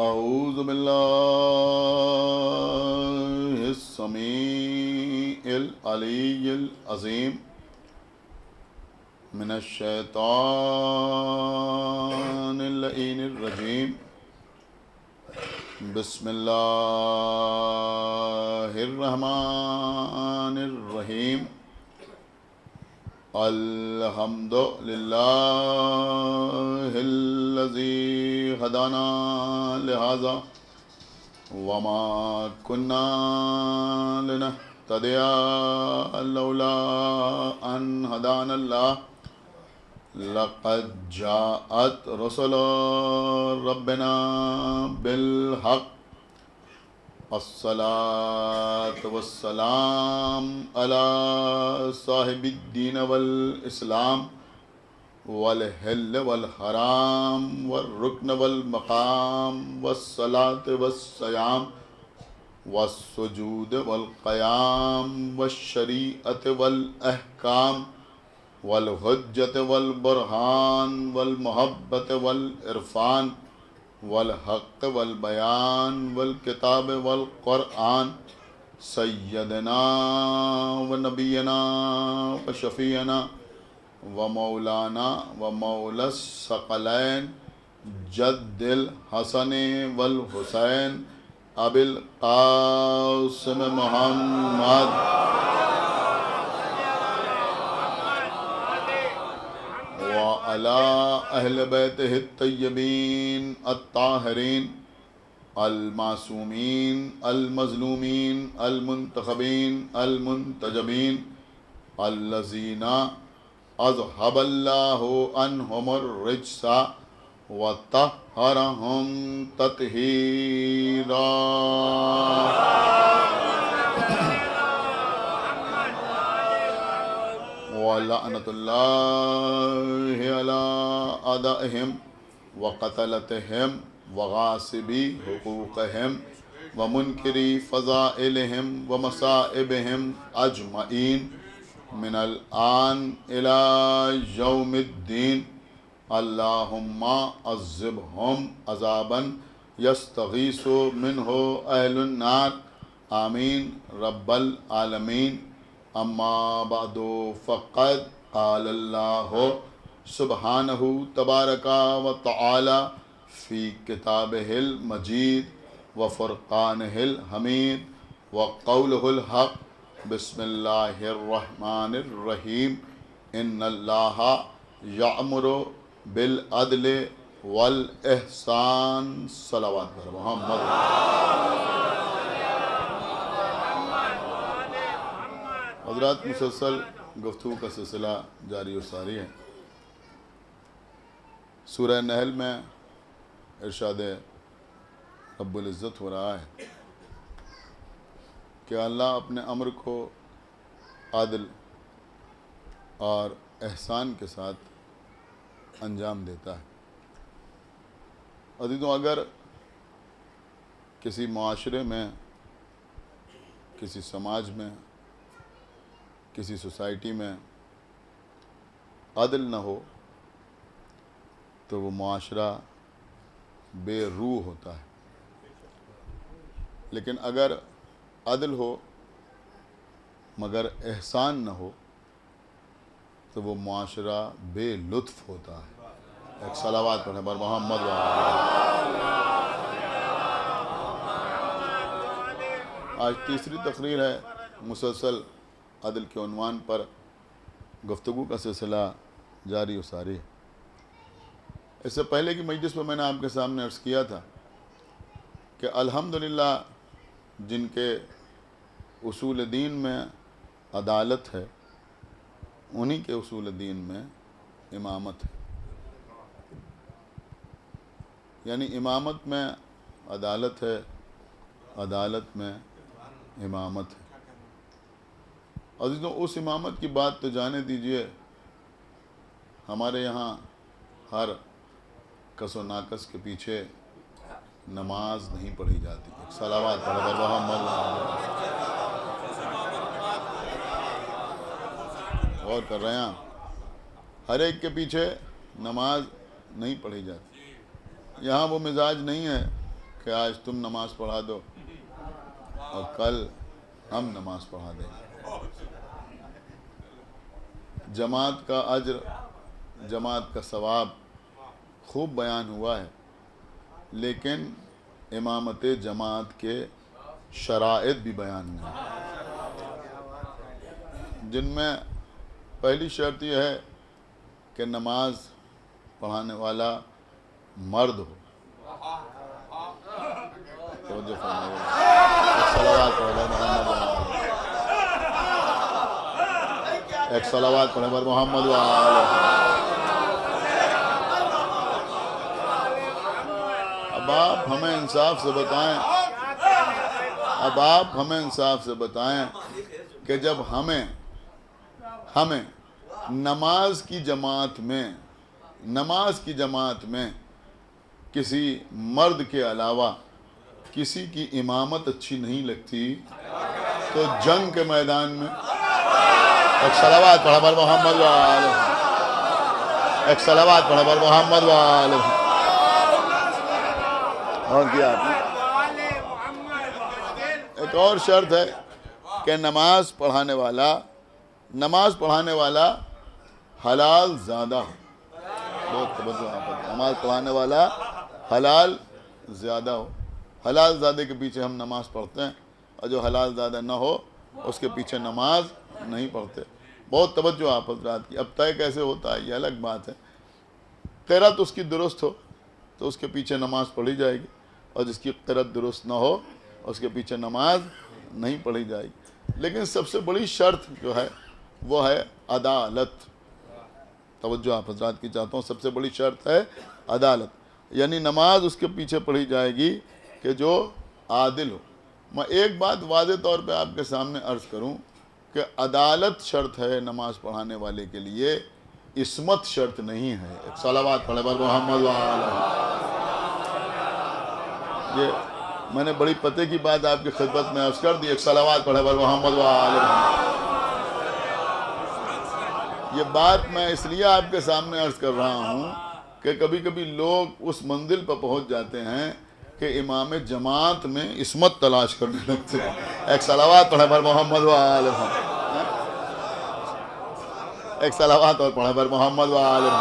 أعوذ بالله السميع العلي العظيم من الشيطان اللعين الرجيم بسم الله الرحمن الرحيم الحمد لله الذي هدانا لهذا وما كنا لنهتدي لولا أن هدانا الله لقد جاءت رسل ربنا بالحق الصلاة والسلام على صاحب الدين والإسلام والحل والحرام والركن والمقام والصلاة والصيام والسجود والقيام والشريعة والأحكام والحجة والبرهان والمحبة والعرفان والحق والبيان والكتاب والقرآن سيدنا ونبينا وشفيعنا ومولانا ومولى الثقلين جد الحسن والحسين أبي القاسم محمد وعلى أهل بيته الطيبين الطاهرين المعصومين المظلومين المنتخبين المنتجبين الذين أذهب الله عنهم الرجس وطهرهم تطهيرا ولعنة الله على أعدائهم وقتلتهم وغاصبي حقوقهم ومنكري فضائلهم ومصائبهم أجمعين من الآن إلى يوم الدين اللهم عذبهم عذابا يستغيث منه أهل النار آمين رب العالمين اما بعد فقد قال اللہ سبحانہ تبارک و تعالی فی کتابہ المجید وفرقانہ الحمید وقولہ الحق بسم اللہ الرحمن الرحیم ان اللہ یأمر بالعدل والاحسان صلوات محمد حضرات مسلسل گفتگو کا سلسلہ جاری و ساری ہے۔ سورہ نحل میں ارشاد رب العزت ہو رہا ہے کہ اللہ اپنے امر کو عادل اور احسان کے ساتھ انجام دیتا ہے۔ عزیزوں، اگر کسی معاشرے میں، کسی سماج میں، کسی سوسائٹی میں عدل نہ ہو تو وہ معاشرہ بے روح ہوتا ہے، لیکن اگر عدل ہو مگر احسان نہ ہو تو وہ معاشرہ بے لطف ہوتا ہے۔ ایک صلوات پڑھیں بر محمد و آج تیسری تقریر ہے مسلسل عدل کے عنوان پر گفتگو کا سلسلہ جاری و ساری ہے۔ اس سے پہلے کی مجلس میں میں نے آپ کے سامنے عرض کیا تھا کہ الحمدللہ جن کے اصول دین میں عدالت ہے انہی کے اصول دین میں امامت ہے، یعنی امامت میں عدالت ہے، عدالت میں امامت ہے۔ عزیزوں، اس امامت کی بات تو جانے دیجئے، ہمارے یہاں ہر کس و ناکس کے پیچھے نماز نہیں پڑھی جاتی۔ ایک صلوات پڑھو بر محمد۔ غور کر رہے ہیں، ہر ایک کے پیچھے نماز نہیں پڑھی جاتی۔ یہاں وہ مزاج نہیں ہے کہ آج تم نماز پڑھا دو اور کل ہم نماز پڑھا دیں گے۔ جماعت کا اجر، جماعت کا ثواب خوب بیان ہوا ہے، لیکن امامت جماعت کے شرائط بھی بیان ہوئے ہیں، جن میں پہلی شرط یہ ہے کہ نماز پڑھانے والا مرد ہو۔ توجہ فرمائیے، صلوات پڑھے محمد وآلہ، ایک صلوات پڑھے پر محمد وآلہ۔ اب آپ ہمیں انصاف سے بتائیں کہ جب ہمیں نماز کی جماعت میں کسی مرد کے علاوہ کسی کی امامت اچھی نہیں لگتی تو جنگ کے میدان میں ایک صلوات پڑھا پر محمد وآلہ، ایک صلوات پڑھا پر محمد وآلہ۔ اور کیا آپ نے ایک اور شرط ہے کہ نماز پڑھانے والا حلال زادہ ہو۔ بہت توجہ آپ، نماز پڑھانے والا حلال زیادہ ہو۔ حلال زادے کے پیچھے ہم نماز پڑھتے ہیں، اور جو حلال زادہ نہ ہو اس کے پیچھے نماز نہیں پڑھتے۔ بہت توجہ آپ حضرات کی۔ اب طے کیسے ہوتا ہے یہ الگ بات ہے۔ قرأت اس کی درست ہو تو اس کے پیچھے نماز پڑھی جائے گی، اور جس کی قرأت درست نہ ہو اس کے پیچھے نماز نہیں پڑھی جائے گی۔ لیکن سب سے بڑی شرط جو ہے وہ ہے عدالت۔ توجہ آپ حضرات کی چاہتا ہوں، سب سے بڑی شرط ہے عدالت، یعنی نماز اس کے پیچھے پڑھی جائے گی کہ جو عادل ہو۔ میں ایک بات واضح طور پہ آپ کے سامنے عرض کروں کہ عدالت شرط ہے نماز پڑھانے والے کے لیے، عصمت شرط نہیں ہے۔ ایک صلوات پڑھے پر محمد وآلہ۔ یہ میں نے بڑی پتے کی بات آپ کی خدمت میں عرض کر دی، ایک صلوات پڑھے پر محمد وآلہ۔ یہ بات میں اس لیے آپ کے سامنے عرض کر رہا ہوں کہ کبھی کبھی لوگ اس منزل پر پہنچ جاتے ہیں کہ امام جماعت میں عصمت تلاش کرنے لگتے ہیں۔ ایک صلوات پڑھے پر محمد وآلہ، ایک صلوات اور پڑھے پر محمد وآلہ۔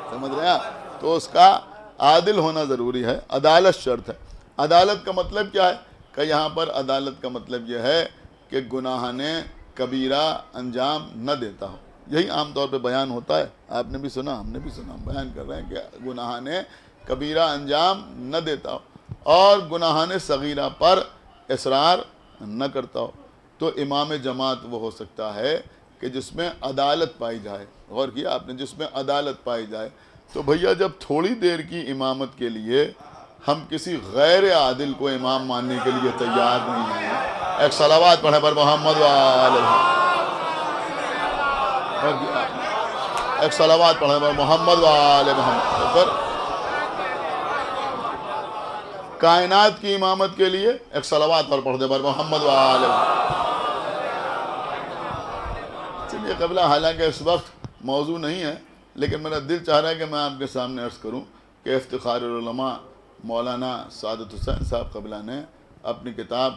سمجھ رہے ہیں؟ تو اس کا عادل ہونا ضروری ہے، عدالت شرط ہے۔ عدالت کا مطلب کیا ہے؟ کہ یہاں پر عدالت کا مطلب یہ ہے کہ گناہ نے کبیرہ انجام نہ دیتا ہو۔ یہی عام طور پہ بیان ہوتا ہے، آپ نے بھی سنا، ہم نے بھی سنا، ہم بیان کر رہے ہیں کہ گناہ نے کبیرہ انجام نہ دیتا ہو اور گناہ صغیرہ پر اصرار نہ کرتا ہو، تو امام جماعت وہ ہو سکتا ہے کہ جس میں عدالت پائی جائے۔ غور کیا آپ نے، جس میں عدالت پائی جائے۔ تو بھیا جب تھوڑی دیر کی امامت کے لیے ہم کسی غیر عادل کو امام ماننے کے لیے تیار نہیں ہیں، ایک صلوات پڑھے پر محمد وآلہ، ایک صلوات پڑھے پر محمد وآلہ محمد۔ تو پھر کائنات کی امامت کے لیے ایک صلوات پر پڑھ دے پر محمد وآلہ۔ چلیے قبلہ، حالانکہ اس وقت موضوع نہیں ہے، لیکن میرا دل چاہ رہا ہے کہ میں آپ کے سامنے عرض کروں کہ افتخار العلماء مولانا سعادت حسین صاحب قبلہ نے اپنی کتاب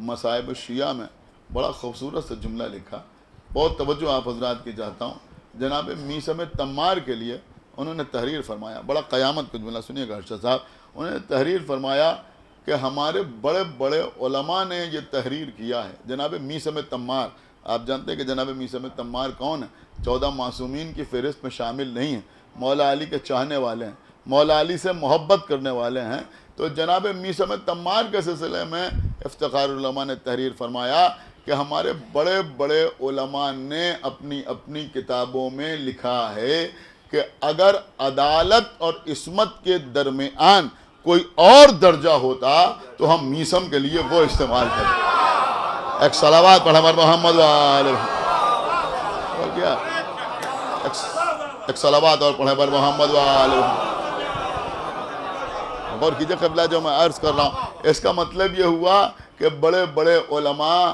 مصائب الشیعہ میں بڑا خوبصورت سے جملہ لکھا۔ بہت توجہ آپ حضرات کی چاہتا ہوں۔ جناب میثم تمار کے لیے انہوں نے تحریر فرمایا، بڑا قیامت کا جملہ سنیے گا ارشد صاحب۔ انہوں نے تحریر فرمایا کہ ہمارے بڑے بڑے علماء نے یہ تحریر کیا ہے۔ جناب میثم تمار، آپ جانتے ہیں کہ جناب میثم تمار کون ہے؟ 14 معصومین کی فہرست میں شامل نہیں ہیں، مولا علی کے چاہنے والے ہیں، مولا علی سے محبت کرنے والے ہیں۔ تو جناب میثم تمار کے سلسلے میں افتخار العلماء نے تحریر فرمایا کہ ہمارے بڑے بڑے علماء نے اپنی اپنی کتابوں میں لکھا ہے کہ اگر عدالت اور عصمت کے درمیان کوئی اور درجہ ہوتا تو ہم میثم کے لیے وہ استعمال کرتے۔ ایک صلوات پڑھا پر محمد وآلہ، اور کیا ایک صلوات اور پڑھے پر محمد وآلہ۔ اور کیجئے قبلہ، جو میں عرض کر رہا ہوں اس کا مطلب یہ ہوا کہ بڑے بڑے علماء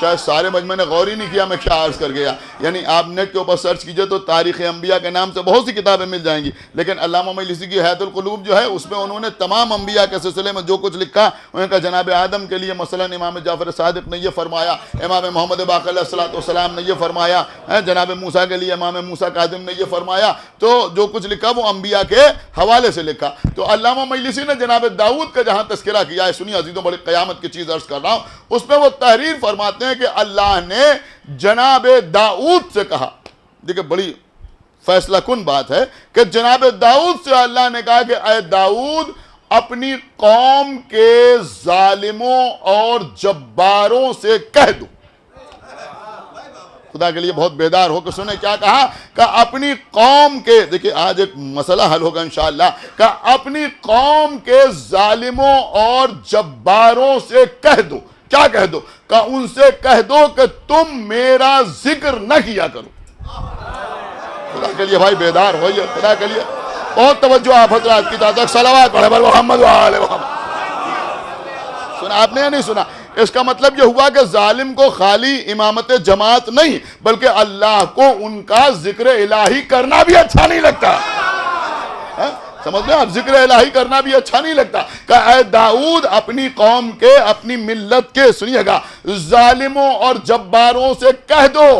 شاید سارے مجمع نے غور ہی نہیں کیا میں کیا عرض کر گیا. یعنی آپ نیٹ کے اوپر سرچ کیجئے تو تاریخ انبیاء کے نام سے بہت سی کتابیں مل جائیں گی, لیکن علامہ مجلسی کی حیات القلوب جو ہے اس میں انہوں نے تمام انبیاء کے سلسلے میں جو کچھ لکھا, ان کا جناب آدم کے لیے مثلا امام جعفر صادق نے یہ فرمایا, امام محمد باقر علیہ السلام نے یہ فرمایا, جناب موسیٰ کے لیے امام موسیٰ کاظم نے یہ فرمایا. تو جو کچھ لکھا وہ انبیاء کے حوالے سے لکھا. تو علامہ مجلسی نے جناب داؤد کا جہاں تذکرہ کیا ہے, سنی عزیزوں, بڑی قیامت کی چیز عرض کر رہا ہوں, اس میں وہ تحریر فرماتے ہیں کہ اللہ نے جناب داؤد سے کہا. دیکھیں بڑی فیصلہ کن بات ہے کہ جناب داؤد سے اللہ نے کہا کہ اے داؤد اپنی قوم کے ظالموں اور جباروں سے کہہ دو. خدا کے لیے بہت بیدار ہو کے سنیں کیا کہا, کہ اپنی قوم کے, دیکھیں آج ایک مسئلہ حل ہوگا انشاءاللہ, کہ اپنی قوم کے ظالموں اور جباروں سے کہہ دو. کیا کہہ دو؟ کہ ان سے کہہ دو کہ تم میرا ذکر نہ کیا کرو. خدا کے لیے بھائی بیدار ہوئیے, خدا کے لیے بہت توجہ آپ حضرات کی طرف. صلوات پڑھے بر محمد و آل محمد. سنا آپ نے یا نہیں سنا؟ اس کا مطلب یہ ہوا کہ ظالم کو خالی امامت جماعت نہیں بلکہ اللہ کو ان کا ذکر الہی کرنا بھی اچھا نہیں لگتا. سمجھ میں آپ, ذکر الہی کرنا بھی اچھا نہیں لگتا. کہ اے داؤد اپنی قوم کے, اپنی ملت کے, سنیے گا, ظالموں اور جباروں سے کہہ دو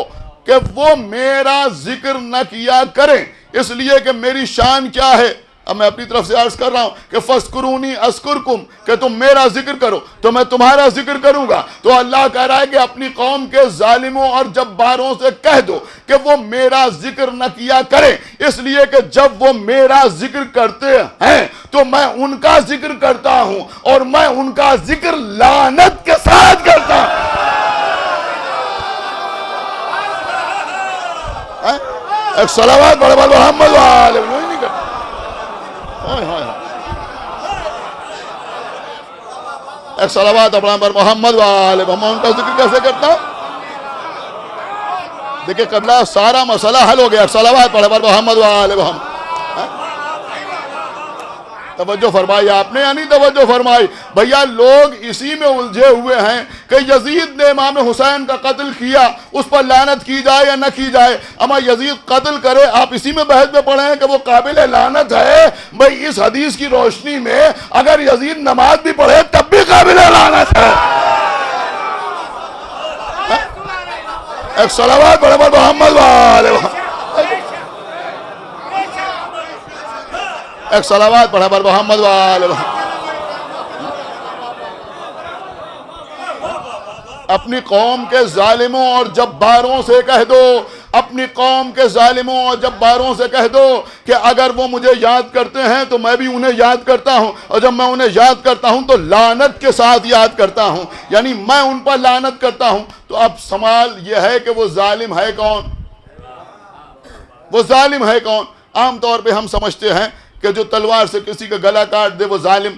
کہ وہ میرا ذکر نہ کیا کریں, اس لیے کہ میری شان کیا ہے. اب میں اپنی طرف سے عرض کر رہا ہوں کہ فَاسْكُرُونِي أَذْكُرْكُمْ, کہ تم میرا ذکر کرو تو میں تمہارا ذکر کروں گا. تو اللہ کہہ رہا ہے کہ اپنی قوم کے ظالموں اور جباروں سے کہہ دو کہ وہ میرا ذکر نہ کیا کریں, اس لیے کہ جب وہ میرا ذکر کرتے ہیں تو میں ان کا ذکر کرتا ہوں اور میں ان کا ذکر لعنت کے ساتھ کرتا ہوں. ایک صلوات پڑھے بر محمد و آل محمد. ایک صلوات اپنا پر محمد و آل محمد. ان کا ذکر کیسے کرتا ہوں؟ دیکھیں قبلہ سارا مسئلہ حل ہو گیا. ایک صلوات پڑھے پر محمد و آل محمد. توجہ فرمائی آپ نے یا نہیں توجہ فرمائی؟ بھیا لوگ اسی میں الجھے ہوئے ہیں کہ یزید نے امام حسین کا قتل کیا, اس پر لعنت کی جائے یا نہ کی جائے. اما یزید قتل کرے, آپ اسی میں بحث میں پڑھے ہیں کہ وہ قابل لعنت ہے. بھئی اس حدیث کی روشنی میں اگر یزید نماز بھی پڑھے تب بھی قابل لعنت ہے. ایک صلوات پڑھے پر محمد و آل محمد. ایک صلوات پڑھا پر محمد و آل محمد. اپنی قوم کے ظالموں اور جباروں سے کہہ دو, اپنی قوم کے ظالموں اور جباروں سے کہہ دو کہ اگر وہ مجھے یاد کرتے ہیں تو میں بھی انہیں یاد کرتا ہوں, اور جب میں انہیں یاد کرتا ہوں تو لعنت کے ساتھ یاد کرتا ہوں, یعنی میں ان پر لعنت کرتا ہوں. تو اب سوال یہ ہے کہ وہ ظالم ہے کون؟ وہ ظالم ہے کون؟ عام طور پہ ہم سمجھتے ہیں کہ جو تلوار سے کسی کا گلا کاٹ دے وہ ظالم,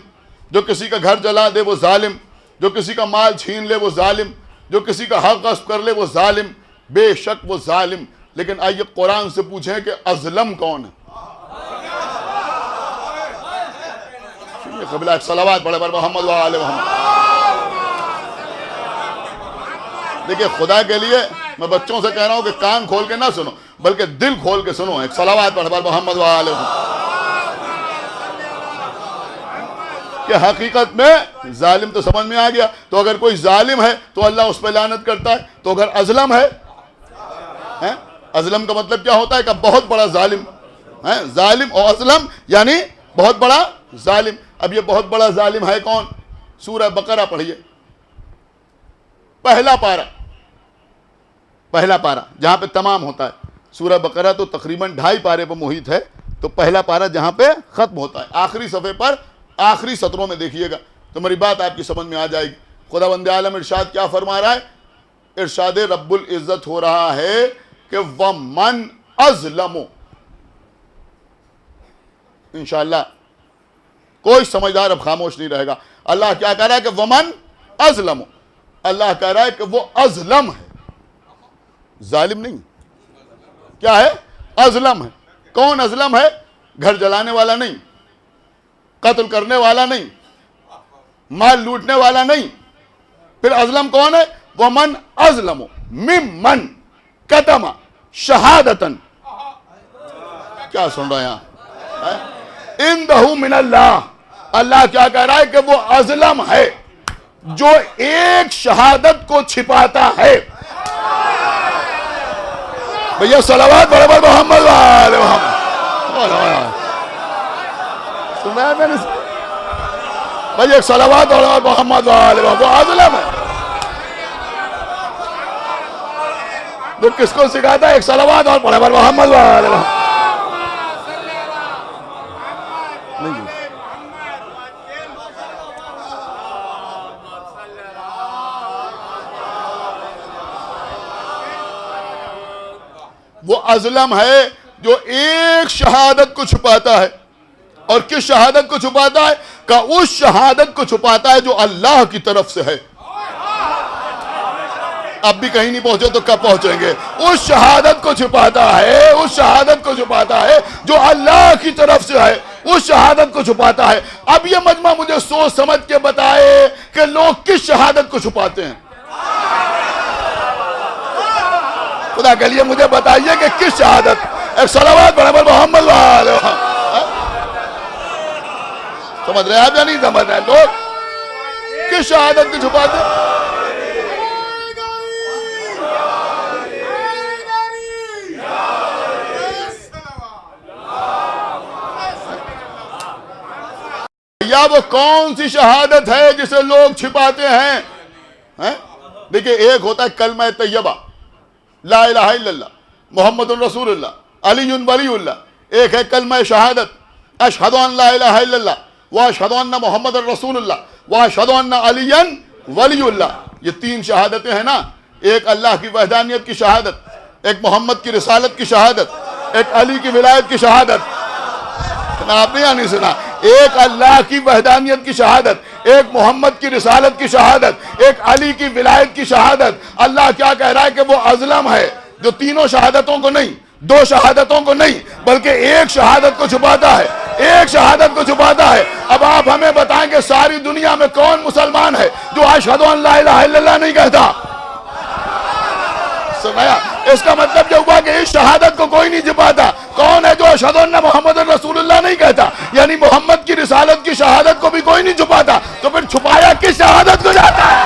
جو کسی کا گھر جلا دے وہ ظالم, جو کسی کا مال چھین لے وہ ظالم, جو کسی کا حق غصب کر لے وہ ظالم. بے شک وہ ظالم, لیکن آئیے قرآن سے پوچھیں کہ اظلم کون ہے؟ قبلہ ایک صلوات پڑھے پر محمد و آل محمد. دیکھیں خدا کے لیے میں بچوں سے کہہ رہا ہوں کہ کان کھول کے نہ سنو بلکہ دل کھول کے سنو. ایک صلوات پڑھے پر محمد و آل محمد. کہ حقیقت میں ظالم تو سمجھ میں آ گیا. تو اگر کوئی ظالم ہے تو اللہ اس پہ لعنت کرتا ہے, تو اگر اظلم ہے, اظلم کا مطلب کیا ہوتا ہے؟ کہ بہت بڑا ظالم. ظالم اور اظلم یعنی بہت بڑا ظالم. اب یہ بہت بڑا ظالم ہے کون؟ سورہ بقرہ پڑھیے, پہلا پارہ جہاں پہ تمام ہوتا ہے. سورہ بقرہ تو تقریباً 2.5 پارے پر محیط ہے, تو پہلا پارہ جہاں پہ ختم ہوتا ہے آخری صفحے پر, آخری سطروں میں دیکھیے گا تو میری بات آپ کی سمجھ میں آ جائے گی. خداوند عالم ارشاد کیا فرما رہا ہے؟ ارشاد رب العزت ہو رہا ہے کہ وَمَنْ أَظْلَمُ. انشاءاللہ کوئی سمجھدار اب خاموش نہیں رہے گا. اللہ کیا کہہ رہا ہے کہ وَمَنْ أَظْلَمُ. اللہ کہہ رہا ہے کہ وہ اظلم ہے, ظالم نہیں. کیا ہے؟ اظلم ہے. کون اظلم ہے؟ گھر جلانے والا نہیں, قتل کرنے والا نہیں, مال لوٹنے والا نہیں. پھر اظلم کون ہے؟ ومن اظلم ممن کتم شہادتن. کیا سن رہے ہیں یہاں؟ اندہ من اللہ. اللہ کیا کہہ رہا ہے کہ وہ اظلم ہے جو ایک شہادت کو چھپاتا ہے. بھیا صلوات برابر محمد وآل محمد. سن رہے ہیں میں نے بھائی ایک صلوات برابر محمد وآل محمد. وہ اظلم ہے. تو کس کو سکھاتا ہے؟ ایک صلوات اور برابر محمد وآل محمد. وہ اظلم ہے جو ایک شہادت کو چھپاتا ہے. اور کس شہادت کو چھپاتا ہے؟ کہ اس شہادت کو چھپاتا ہے جو اللہ کی طرف سے ہے. اب بھی کہیں نہیں پہنچے تو کب پہنچیں گے؟ اس شہادت کو چھپاتا ہے، اس شہادت کو چھپاتا ہے جو اللہ کی طرف سے ہے. اس شہادت کو چھپاتا ہے. اب یہ مجمع مجھے سوچ سمجھ کے بتائے کہ لوگ کس شہادت کو چھپاتے ہیں. خدا کے لیے مجھے بتائیے کہ کس شہادت. ایک صلوات برابر محمد وآل محمد. سمجھ رہے ہیں آپ یا نہیں سمجھ رہے ہیں؟ لوگ کس شہادت کو چھپاتے ہیں؟ یا وہ کون سی شہادت ہے جسے لوگ چھپاتے ہیں؟ دیکھیں، ایک ہوتا ہے کلمہ طیبہ لا الہ الا اللہ محمد الرسول اللہ علی ولی اللہ. ایک ہے کلمہ شہادت اشہد ان لا الہ الا اللہ واشہد ان محمد الرسول اللہ واشہد ان علی ولی اللہ. یہ تین شہادتیں ہیں نا. ایک اللہ کی وحدانیت کی شہادت، ایک محمد کی رسالت کی شہادت، ایک علی کی ولایت کی شہادت. سنا آپ نے یا نہیں سنا؟ ایک اللہ کی وحدانیت کی شہادت، ایک محمد کی رسالت کی شہادت، ایک علی کی ولایت کی شہادت. اللہ کیا کہہ رہا ہے کہ وہ اظلم ہے جو تینوں شہادتوں کو نہیں، دو شہادتوں کو نہیں، بلکہ ایک شہادت کو چھپاتا ہے. ایک شہادت کو چھپاتا ہے. اب آپ ہمیں بتائیں کہ ساری دنیا میں کون مسلمان ہے جو اشہد ان لا الہ الا اللہ نہیں کہتا؟ سنایا؟ اس کا مطلب یہ ہوا کہ اس شہادت کو کوئی نہیں چھپاتا. کون ہے جو اشہد ان محمد رسول اللہ نہیں کہتا؟ یعنی محمد کی رسالت کی شہادت کو بھی کوئی نہیں چھپاتا. تو پھر چھپایا کس شہادت کو جاتا ہے؟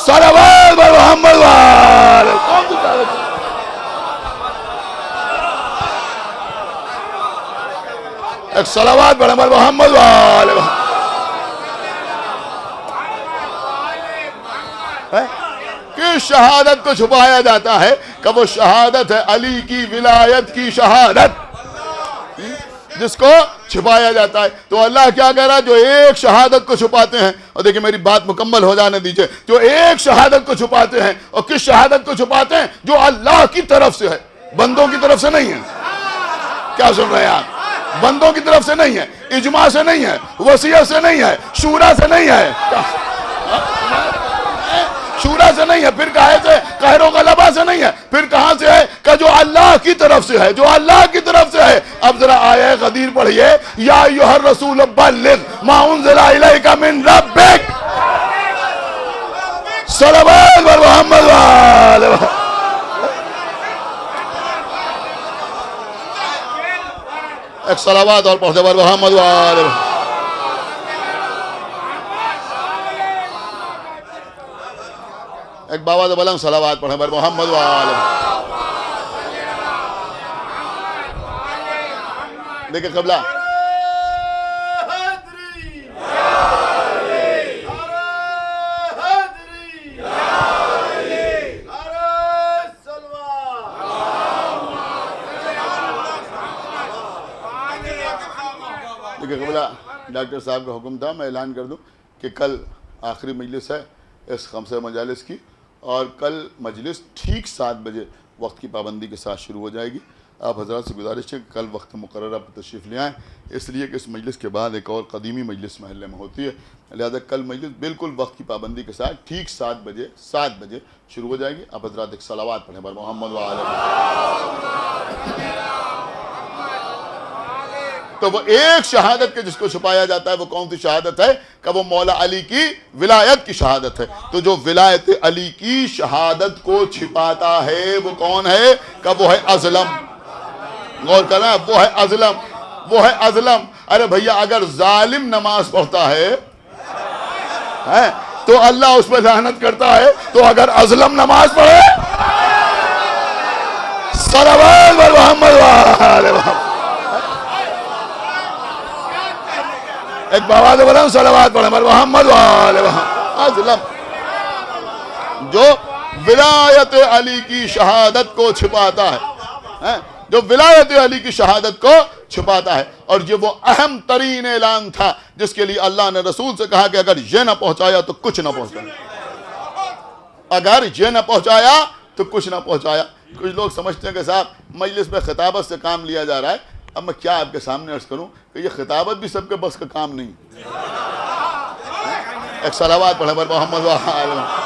صلوات بر محمد وآل. کون سی شہادت؟ ایک صلوات بر محمد وآل. کس شہادت کو چھپایا جاتا ہے؟ کہ وہ شہادت ہے علی کی ولایت کی شہادت جس کو چھپایا جاتا ہے. تو اللہ کیا کہہ رہا ہے؟ جو ایک شہادت کو چھپاتے ہیں. اور دیکھیں میری بات مکمل ہو جانے دیجئے. جو ایک شہادت کو چھپاتے ہیں. اور کس شہادت کو چھپاتے ہیں؟ جو اللہ کی طرف سے ہے، بندوں کی طرف سے نہیں ہے. کیا سن رہے ہیں آپ؟ بندوں کی طرف سے نہیں ہے، اجماع سے نہیں ہے، وصیت سے نہیں ہے، شورا سے نہیں ہے، شورا سے نہیں ہے، پھر کہے سے قہر و غلبہ سے نہیں ہے، پھر کہاں سے ہے؟ کہ جو اللہ کی طرف سے ہے، جو اللہ کی طرف سے ہے. اب ذرا آیہ غدیر پڑھئے. یا ایھا الرسول بلغ ما انزل الیک من ربک. صلوات بر محمد وآل. ایک صلوات اور پڑھتے بر محمد وآل. ایک بابا تو بلند صلوات پڑھیں بر محمد وآل. دیکھیں قبلہ ڈاکٹر صاحب کا حکم تھا میں اعلان کر دوں کہ کل آخری مجلس ہے اس خمسہ مجالس کی، اور کل مجلس ٹھیک 7 بجے وقت کی پابندی کے ساتھ شروع ہو جائے گی. آپ حضرات سے گزارش ہے کہ کل وقت مقررہ پر تشریف لے آئیں، اس لیے کہ اس مجلس کے بعد ایک اور قدیمی مجلس محلے میں ہوتی ہے. لہذا کل مجلس بالکل وقت کی پابندی کے ساتھ ٹھیک 7 بجے شروع ہو جائے گی. آپ حضرات ایک صلوات پڑھیں بر محمد وآل. تو وہ ایک شہادت کے جس کو چھپایا جاتا ہے وہ کون سی شہادت ہے؟ کہ وہ مولا علی کی ولایت کی شہادت ہے. تو جو ولایت علی کی شہادت کو چھپاتا ہے وہ کون ہے؟ کہ وہ ہے ازلم. غور کرنا، وہ ہے ازلم، وہ ہے ازلم. ارے بھیا اگر ظالم نماز پڑھتا ہے تو اللہ اس پہ لعنت کرتا ہے، تو اگر ازلم نماز پڑھے صلوات بر محمد وآل محمد، ایک بابا تو بولا صلوات بر محمد وآل محمد. ازلم جو ولایت علی کی شہادت کو چھپاتا ہے، جو ولایت علی کی شہادت کو چھپاتا ہے. اور یہ وہ اہم ترین اعلان تھا جس کے لیے اللہ نے رسول سے کہا کہ اگر یہ نہ پہنچایا تو کچھ نہ پہنچایا، اگر یہ نہ پہنچایا تو کچھ نہ پہنچایا. کچھ لوگ سمجھتے ہیں کہ صاحب مجلس میں خطابت سے کام لیا جا رہا ہے. اب میں کیا آپ کے سامنے عرض کروں کہ یہ خطابت بھی سب کے بس کا کام نہیں. ایک صلوات پڑھے بر محمد وآل محمد.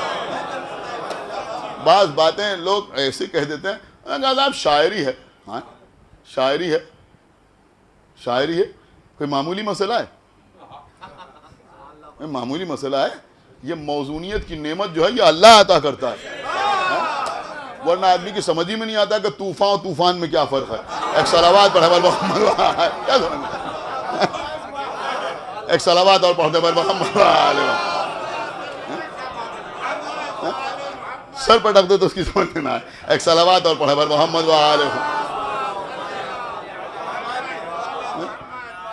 بعض باتیں لوگ ایسے کہہ دیتے ہیں صاحب شاعری ہے. ہاں شاعری ہے، شاعری ہے، کوئی معمولی مسئلہ ہے؟ معمولی مسئلہ ہے. یہ موزونیت کی نعمت جو ہے یہ اللہ عطا کرتا ہے، ورنہ آدمی کی سمجھ ہی میں نہیں آتا کہ طوفان اور طوفان میں کیا فرق ہے. ایک صلوات پڑھے بر محمد کیا سمجھ، ایک صلوات اور پڑھتے بر محمد سر پٹک دے تو اس کی سمجھ میں نہ آئے. ایک صلوات اور پڑھے بر محمد وآل محمد.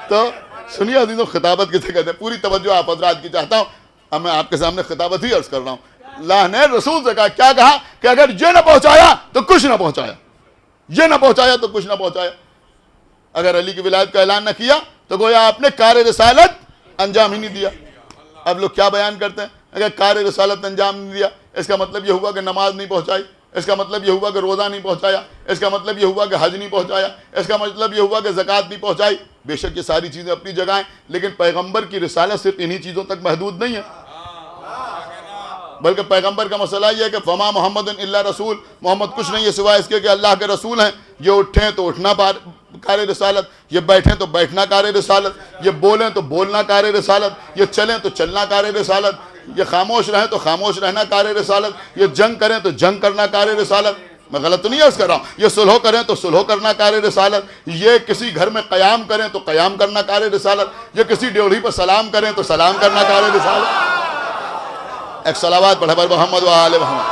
تو سنیے عزیزوں، خطابت کسے کہتے ہیں؟ پوری توجہ آپ حضرات کی چاہتا ہوں. اب میں آپ کے سامنے خطابت ہی عرض کر رہا ہوں. اللہ نے رسول سے کہا، کیا کہا؟ کہ اگر یہ نہ پہنچایا تو کچھ نہ پہنچایا، یہ نہ پہنچایا تو کچھ نہ پہنچایا. اگر علی کی ولایت کا اعلان نہ کیا تو گویا آپ نے کار رسالت انجام ہی نہیں دیا. اب لوگ کیا بیان کرتے ہیں؟ اگر کار رسالت انجام نہیں دیا اس کا مطلب یہ ہوا کہ نماز نہیں پہنچائی، اس کا مطلب یہ ہوا کہ روزہ نہیں پہنچایا، اس کا مطلب یہ ہوا کہ حج نہیں پہنچایا، اس کا مطلب یہ ہوا کہ زکوٰۃ نہیں پہنچائی. بے شک یہ ساری چیزیں اپنی جگہ ہیں، لیکن پیغمبر کی رسالت صرف انہی چیزوں تک محدود نہیں ہے، بلکہ پیغمبر کا مسئلہ یہ ہے کہ فما محمد الا رسول، محمد کچھ نہیں ہے سوائے اس کے کہ اللہ کے رسول ہیں. یہ اٹھیں تو اٹھنا کار رسالت، یہ بیٹھیں تو بیٹھنا کار رسالت، یہ بولیں تو بولنا کار رسالت، یہ چلیں تو چلنا کار رسالت، یہ خاموش رہیں تو خاموش رہنا کار رسالت، یہ جنگ کریں تو جنگ کرنا کار رسالت. میں غلط تو نہیں عرض کر رہا ہوں. یہ صلح کریں تو صلح کرنا کار رسالت، یہ کسی گھر میں قیام کریں تو قیام کرنا کار رسالت، یہ کسی ڈیوڑھی پر سلام کریں تو سلام کرنا کار رسالت. ایک صلوات پڑھے بر محمد وآل محمد.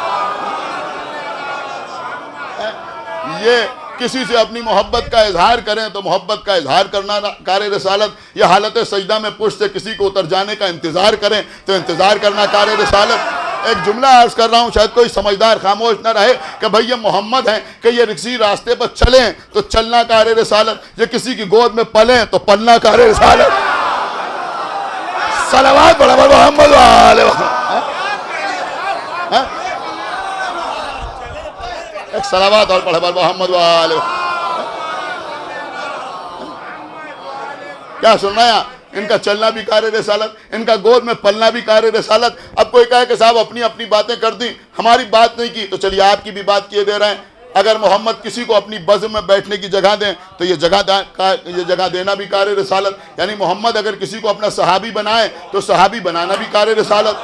یہ کسی سے اپنی محبت کا اظہار کریں تو محبت کا اظہار کرنا کار رسالت، یا حالت سجدہ میں پشت سے کسی کو اتر جانے کا انتظار کریں تو انتظار کرنا کار رسالت. ایک جملہ عرض کر رہا ہوں، شاید کوئی سمجھدار خاموش نہ رہے کہ بھئی یہ محمد ہیں کہ یہ کسی راستے پر چلیں تو چلنا کار رسالت، یہ کسی کی گود میں پلیں تو پلنا کار رسالت. صلوات پڑھے بر محمد وآل محمد. ایک صلوات اور پڑھے بر محمد وآل محمد. کیا سن رہے ہیں؟ ان کا چلنا بھی کار رسالت، ان کا گود میں پلنا بھی کار رسالت. اب کوئی کہے کہ صاحب اپنی اپنی باتیں کر دیں، ہماری بات نہیں کی، تو چلیے آپ کی بھی بات کیے دے رہے ہیں. اگر محمد کسی کو اپنی بزم میں بیٹھنے کی جگہ دیں تو یہ جگہ دینا بھی کار رسالت. یعنی محمد اگر کسی کو اپنا صحابی بنائے تو صحابی بنانا بھی کار رسالت.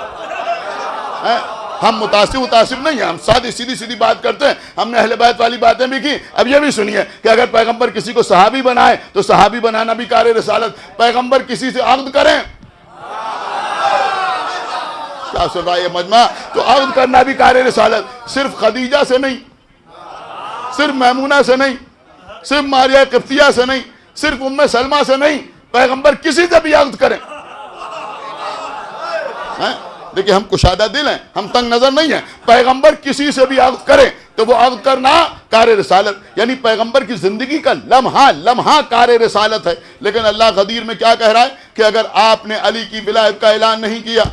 ہم متاثر نہیں ہیں، ہم سیدھی بات کرتے ہیں. ہم نے اہل بیت والی باتیں بھی کی. اب یہ بھی سنیے کہ اگر پیغمبر کسی کو صحابی بنائے تو صحابی بنانا بھی کار رسالت. پیغمبر کسی سے عقد کریں، کیا سن رہا ہے یہ مجمع؟ تو عقد کرنا بھی کار رسالت. صرف خدیجہ سے نہیں، صرف میمونہ سے نہیں، صرف ماریہ قبطیہ سے نہیں، صرف ام سلمہ سے نہیں، پیغمبر کسی سے بھی عقد کریں. دیکھیں ہم کشادہ دل ہیں، ہم تنگ نظر نہیں ہیں. پیغمبر کسی سے بھی عقد کرے تو وہ عقد کرنا کار رسالت. یعنی پیغمبر کی زندگی کا لمحہ کار رسالت ہے. لیکن اللہ غدیر میں کیا کہہ رہا ہے کہ اگر آپ نے علی کی ولایت کا اعلان نہیں کیا،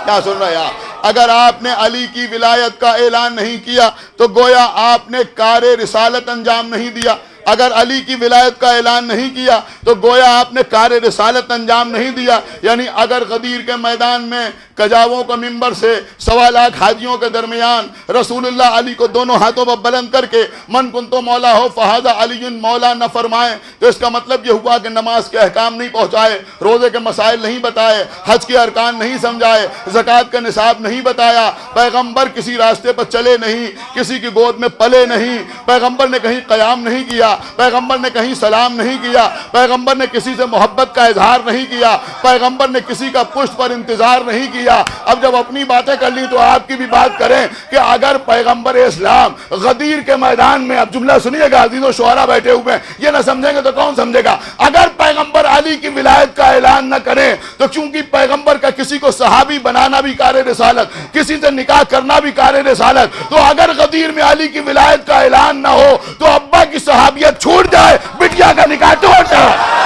کیا سن رہے ہیں؟ اگر آپ نے علی کی ولایت کا اعلان نہیں کیا تو گویا آپ نے کار رسالت انجام نہیں دیا. اگر علی کی ولایت کا اعلان نہیں کیا تو گویا آپ نے کار رسالت انجام نہیں دیا. یعنی اگر غدیر کے میدان میں کجاووں کا ممبر سے 1.25 لاکھ حاجیوں کے درمیان رسول اللہ علی کو دونوں ہاتھوں پر بلند کر کے من کنتو مولا ہو فہذا علی مولا نہ فرمائیں تو اس کا مطلب یہ ہوا کہ نماز کے احکام نہیں پہنچائے, روزے کے مسائل نہیں بتائے, حج کے ارکان نہیں سمجھائے, زکوٰۃ کا نصاب نہیں بتایا, پیغمبر کسی راستے پر چلے نہیں, کسی کی گود میں پلے نہیں, پیغمبر نے کہیں قیام نہیں کیا, پیغمبر نے کہیں سلام نہیں کیا, پیغمبر نے کسی سے محبت کا اظہار نہیں کیا, پیغمبر نے کسی کا پشت پر انتظار نہیں کیا. اب جب اپنی باتیں کر لی تو آپ کی بھی بات کریں کہ اگر پیغمبر اسلام غدیر کے میدان میں, اب جملہ سنیے گا عزیز و شعراء بیٹھے ہوئے ہیں, یہ نہ سمجھیں گے تو کون سمجھے گا, اگر پیغمبر علی کی ولایت کا اعلان نہ کریں تو چونکہ پیغمبر کا کسی کو صحابی بنانا بھی کار رسالت, کسی سے نکاح کرنا بھی کار رسالت, تو اگر غدیر میں علی کی ولایت کا اعلان نہ ہو تو ابا کی صحابیت چھوٹ جائے, بٹیا کا نکاح ٹوٹ جائے.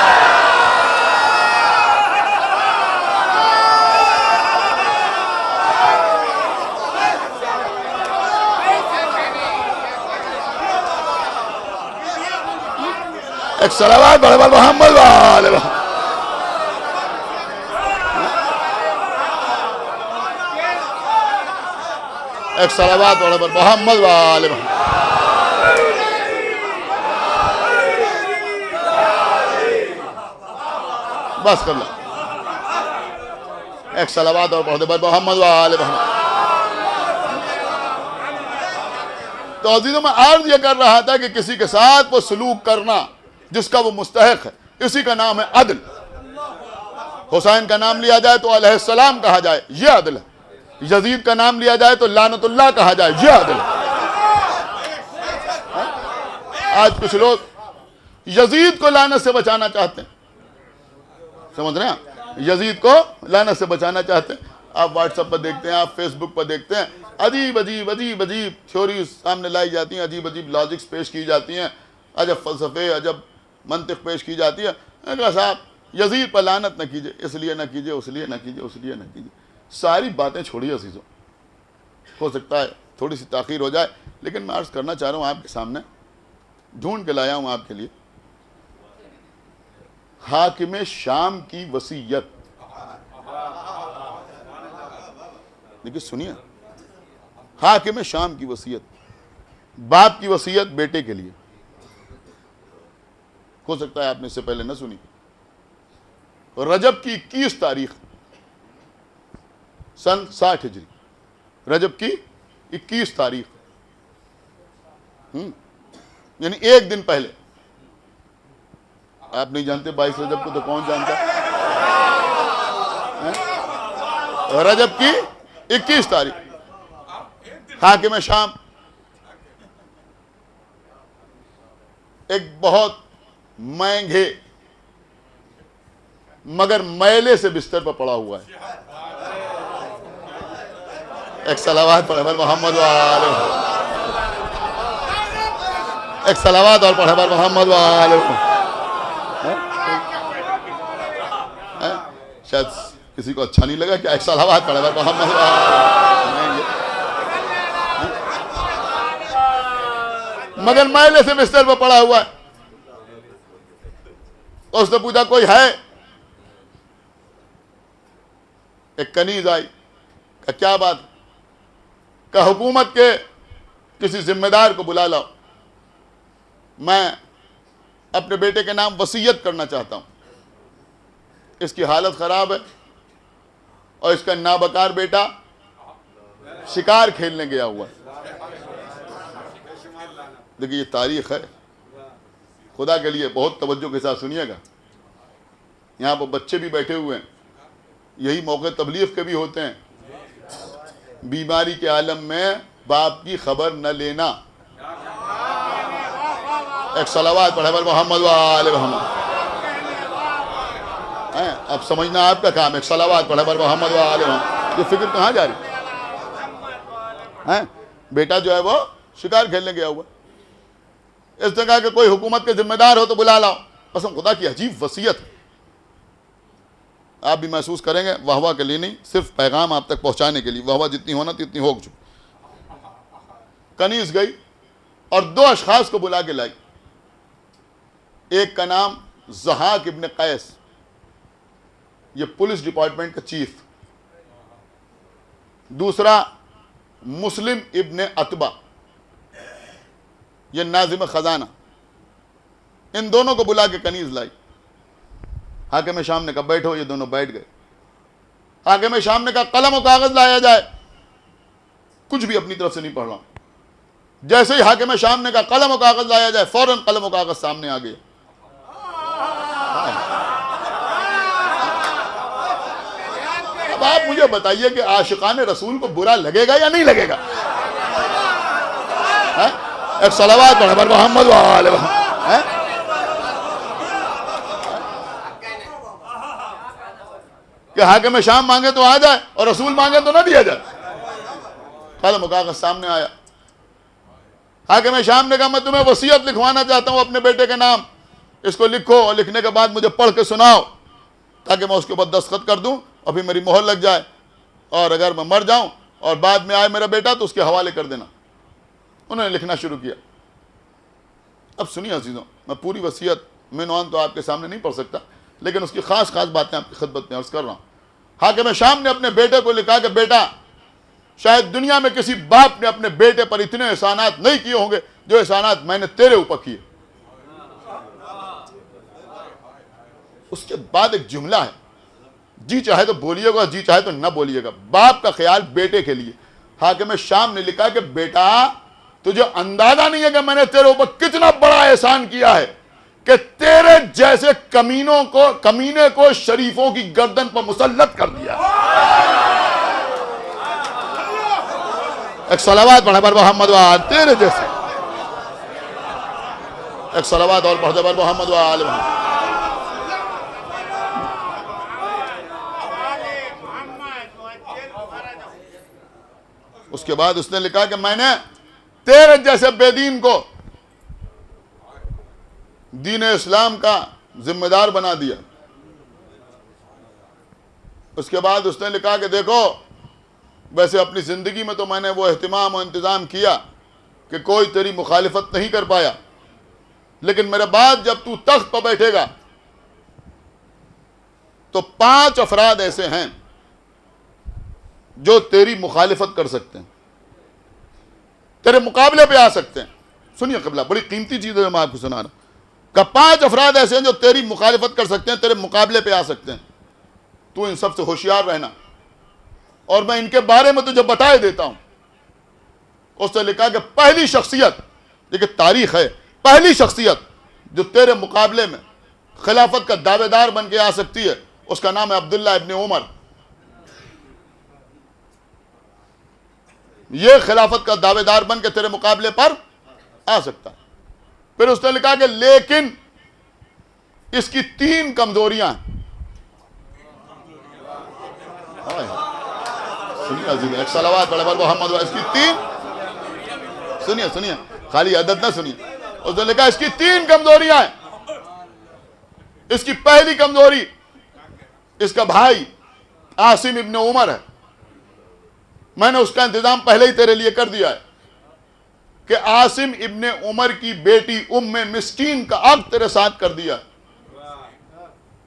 ایک صلوات بڑے بڑے محمد والے ایک صلوات بڑے بڑے محمد والے بس کر لو. ایک صلوات اور بڑے بڑے محمد والے. تو عزیزوں میں عرض یہ کر رہا تھا کہ کسی کے ساتھ وہ سلوک کرنا جس کا وہ مستحق ہے, اسی کا نام ہے عدل. حسین کا نام لیا جائے تو علیہ السلام کہا جائے, یہ عدل ہے. یزید کا نام لیا جائے تو لعنت اللہ کہا جائے, یہ عدل ہے. آج کچھ لوگ یزید کو لعنت سے بچانا چاہتے ہیں, سمجھ رہے ہیں, یزید کو لعنت سے بچانا چاہتے ہیں. آپ واٹس ایپ پر دیکھتے ہیں, آپ فیس بک پر دیکھتے ہیں, عجیب عجیب عجیب عجیب تھیوریز سامنے لائی جاتی ہیں, عجیب عجیب لاجکس پیش کی جاتی ہیں, عجب فلسفے, عجب منطق پیش کی جاتی ہے. کہا صاحب یزید پر لعنت نہ کیجئے, اس لیے نہ کیجئے, اس لیے نہ کیجئے, اس لیے نہ کیجئے. ساری باتیں چھوڑیے عزیزوں, ہو سکتا ہے تھوڑی سی تاخیر ہو جائے, لیکن میں عرض کرنا چاہ رہا ہوں آپ کے سامنے, ڈھونڈ کے لایا ہوں آپ کے لیے حاکم شام کی وصیت. دیکھیے سنیے, حاکم شام کی وصیت, باپ کی وصیت بیٹے کے لیے. ہو سکتا ہے آپ نے اس سے پہلے نہ سنی. رجب کی 21 تاریخ سن 60 ہجری, رجب کی 21 تاریخ, یعنی ایک دن پہلے. آپ نہیں جانتے 22 رجب کو, تو کون جانتا ہے؟ رجب کی 21 تاریخ حاکم شام ایک بہت مہنگے مگر میلے سے بستر پر پڑا ہوا ہے. ایک صلوات پڑھے بر محمد والے, ایک صلوات اور پڑھے بر محمد والے. شاید کسی کو اچھا نہیں لگا کہ ایک صلوات پڑھے بر محمد والے, مگر میلے سے بستر پر پڑا ہوا ہے. اس نے پوچھا کوئی ہے؟ ایک کنیز آئی, کہ کیا بات؟ کہ حکومت کے کسی ذمہ دار کو بلا لاؤ, میں اپنے بیٹے کے نام وصیت کرنا چاہتا ہوں. اس کی حالت خراب ہے اور اس کا نابکار بیٹا شکار کھیلنے گیا ہوا ہے. دیکھیے یہ تاریخ ہے, خدا کے لیے بہت توجہ کے ساتھ سنیے گا. یہاں پر بچے بھی بیٹھے ہوئے ہیں, یہی موقع تبلیغ کے بھی ہوتے ہیں. بیماری کے عالم میں باپ کی خبر نہ لینا. ایک صلوات پڑھے بر محمد وآل محمد. اب سمجھنا آپ کا کام ہے. ایک صلوات پڑھے بر محمد وآل محمد. یہ فکر کہاں جا رہی ہے؟ بیٹا جو ہے وہ شکار کھیلنے گیا ہوا. اس نے کہا کہ کوئی حکومت کے ذمہ دار ہو تو بلا لاؤ. قسم خدا کی عجیب وصیت. آپ بھی محسوس کریں گے, واہ واہ کے لیے نہیں, صرف پیغام آپ تک پہنچانے کے لیے. واہ واہ جتنی ہونا اتنی ہو چکی. کنیز گئی اور 2 اشخاص کو بلا کے لائی. ایک کا نام ضحاک ابن قیس، یہ پولیس ڈپارٹمنٹ کا چیف، دوسرا مسلم ابن عتبہ، یہ ناظم خزانہ، ان دونوں کو بلا کے کنیز لائی۔ حاکم شام نے کہا بیٹھو، یہ دونوں بیٹھ گئے۔ حاکم شام نے کہا قلم و کاغذ لایا جائے، کچھ بھی اپنی طرف سے نہیں پڑھ رہا ہوں۔ جیسے ہی حاکم شام نے کہا قلم و کاغذ لایا جائے، فوراً قلم و کاغذ سامنے آ گئے۔ اب آپ مجھے بتائیے کہ عاشقان رسول کو برا لگے گا یا نہیں لگے گا؟ ایک صلوات پڑھیں پر محمد و آل محمد۔ کہ حاکم شام مانگے تو آ جائے اور رسول مانگے تو نہ دیا جائے۔ قلم و کاغذ سامنے آیا۔ حاکم شام نے کہا میں تمہیں وصیت لکھوانا چاہتا ہوں اپنے بیٹے کے نام، اس کو لکھو اور لکھنے کے بعد مجھے پڑھ کے سناؤ تاکہ میں اس کے بعد دستخط کر دوں اور پھر میری مہر لگ جائے، اور اگر میں مر جاؤں اور بعد میں آئے میرا بیٹا تو اس کے حوالے کر دینا۔ انہوں نے لکھنا شروع کیا۔ اب سنیے عزیزوں، میں پوری وصیت معنوان تو آپ کے سامنے نہیں پڑھ سکتا، لیکن اس کی خاص خاص باتیں آپ کی خدمت میں عرض کر رہا ہوں۔ حاکم شام نے اپنے بیٹے کو لکھا کہ بیٹا، شاید دنیا میں کسی باپ نے اپنے بیٹے پر اتنے احسانات نہیں کیے ہوں گے جو احسانات میں نے تیرے اوپر کیے۔ اس کے بعد ایک جملہ ہے، جی چاہے تو بولیے گا، جی چاہے تو نہ بولیے گا، باپ کا خیال بیٹے کے لیے۔ حاکم شام نے لکھا کہ بیٹا، تجھے اندازہ نہیں ہے کہ میں نے تیرے اوپر کتنا بڑا احسان کیا ہے کہ تیرے جیسے کمینے کو شریفوں کی گردن پر مسلط کر دیا۔ ایک صلوات پڑھے پر محمد و آل، تیرے جیسے ایک صلوات اور پڑھے پر محمد و آل محمد۔ اس کے بعد اس نے لکھا کہ میں نے تیرے جیسے بے دین کو دین اسلام کا ذمہ دار بنا دیا۔ اس کے بعد اس نے لکھا کہ دیکھو، ویسے اپنی زندگی میں تو میں نے وہ اہتمام و انتظام کیا کہ کوئی تیری مخالفت نہیں کر پایا، لیکن میرے بعد جب تو تخت پر بیٹھے گا تو 5 افراد ایسے ہیں جو تیری مخالفت کر سکتے ہیں، تیرے مقابلے پہ آ سکتے ہیں۔ سنیے قبلہ، بڑی قیمتی چیز ہے میں آپ کو سنا رہا ہوں کہ 5 افراد ایسے ہیں جو تیری مخالفت کر سکتے ہیں، تیرے مقابلے پہ آ سکتے ہیں، تو ان سب سے ہوشیار رہنا، اور میں ان کے بارے میں تجھے بتائے دیتا ہوں۔ اس نے لکھا کہ پہلی شخصیت، دیکھیں تاریخ ہے، پہلی شخصیت جو تیرے مقابلے میں خلافت کا دعوے دار بن کے آ سکتی ہے، اس کا نام ہے عبداللہ ابن عمر۔ یہ خلافت کا دعوے دار بن کے تیرے مقابلے پر آ سکتا ہے۔ پھر اس نے لکھا کہ لیکن اس کی 3 کمزوریاں ہیں۔ سنیے عزیز، ایک صلوات پڑھے پر محمد، اس کی 3، سنیے خالی عدد نہ سنیے، اس نے لکھا اس کی 3 کمزوریاں ہیں۔ اس کی پہلی کمزوری، اس کا بھائی عاصم ابن عمر ہے۔ میں نے اس کا انتظام پہلے ہی تیرے لیے کر دیا ہے کہ عاصم ابن عمر کی بیٹی ام مسکین کا عقد تیرے ساتھ کر دیا۔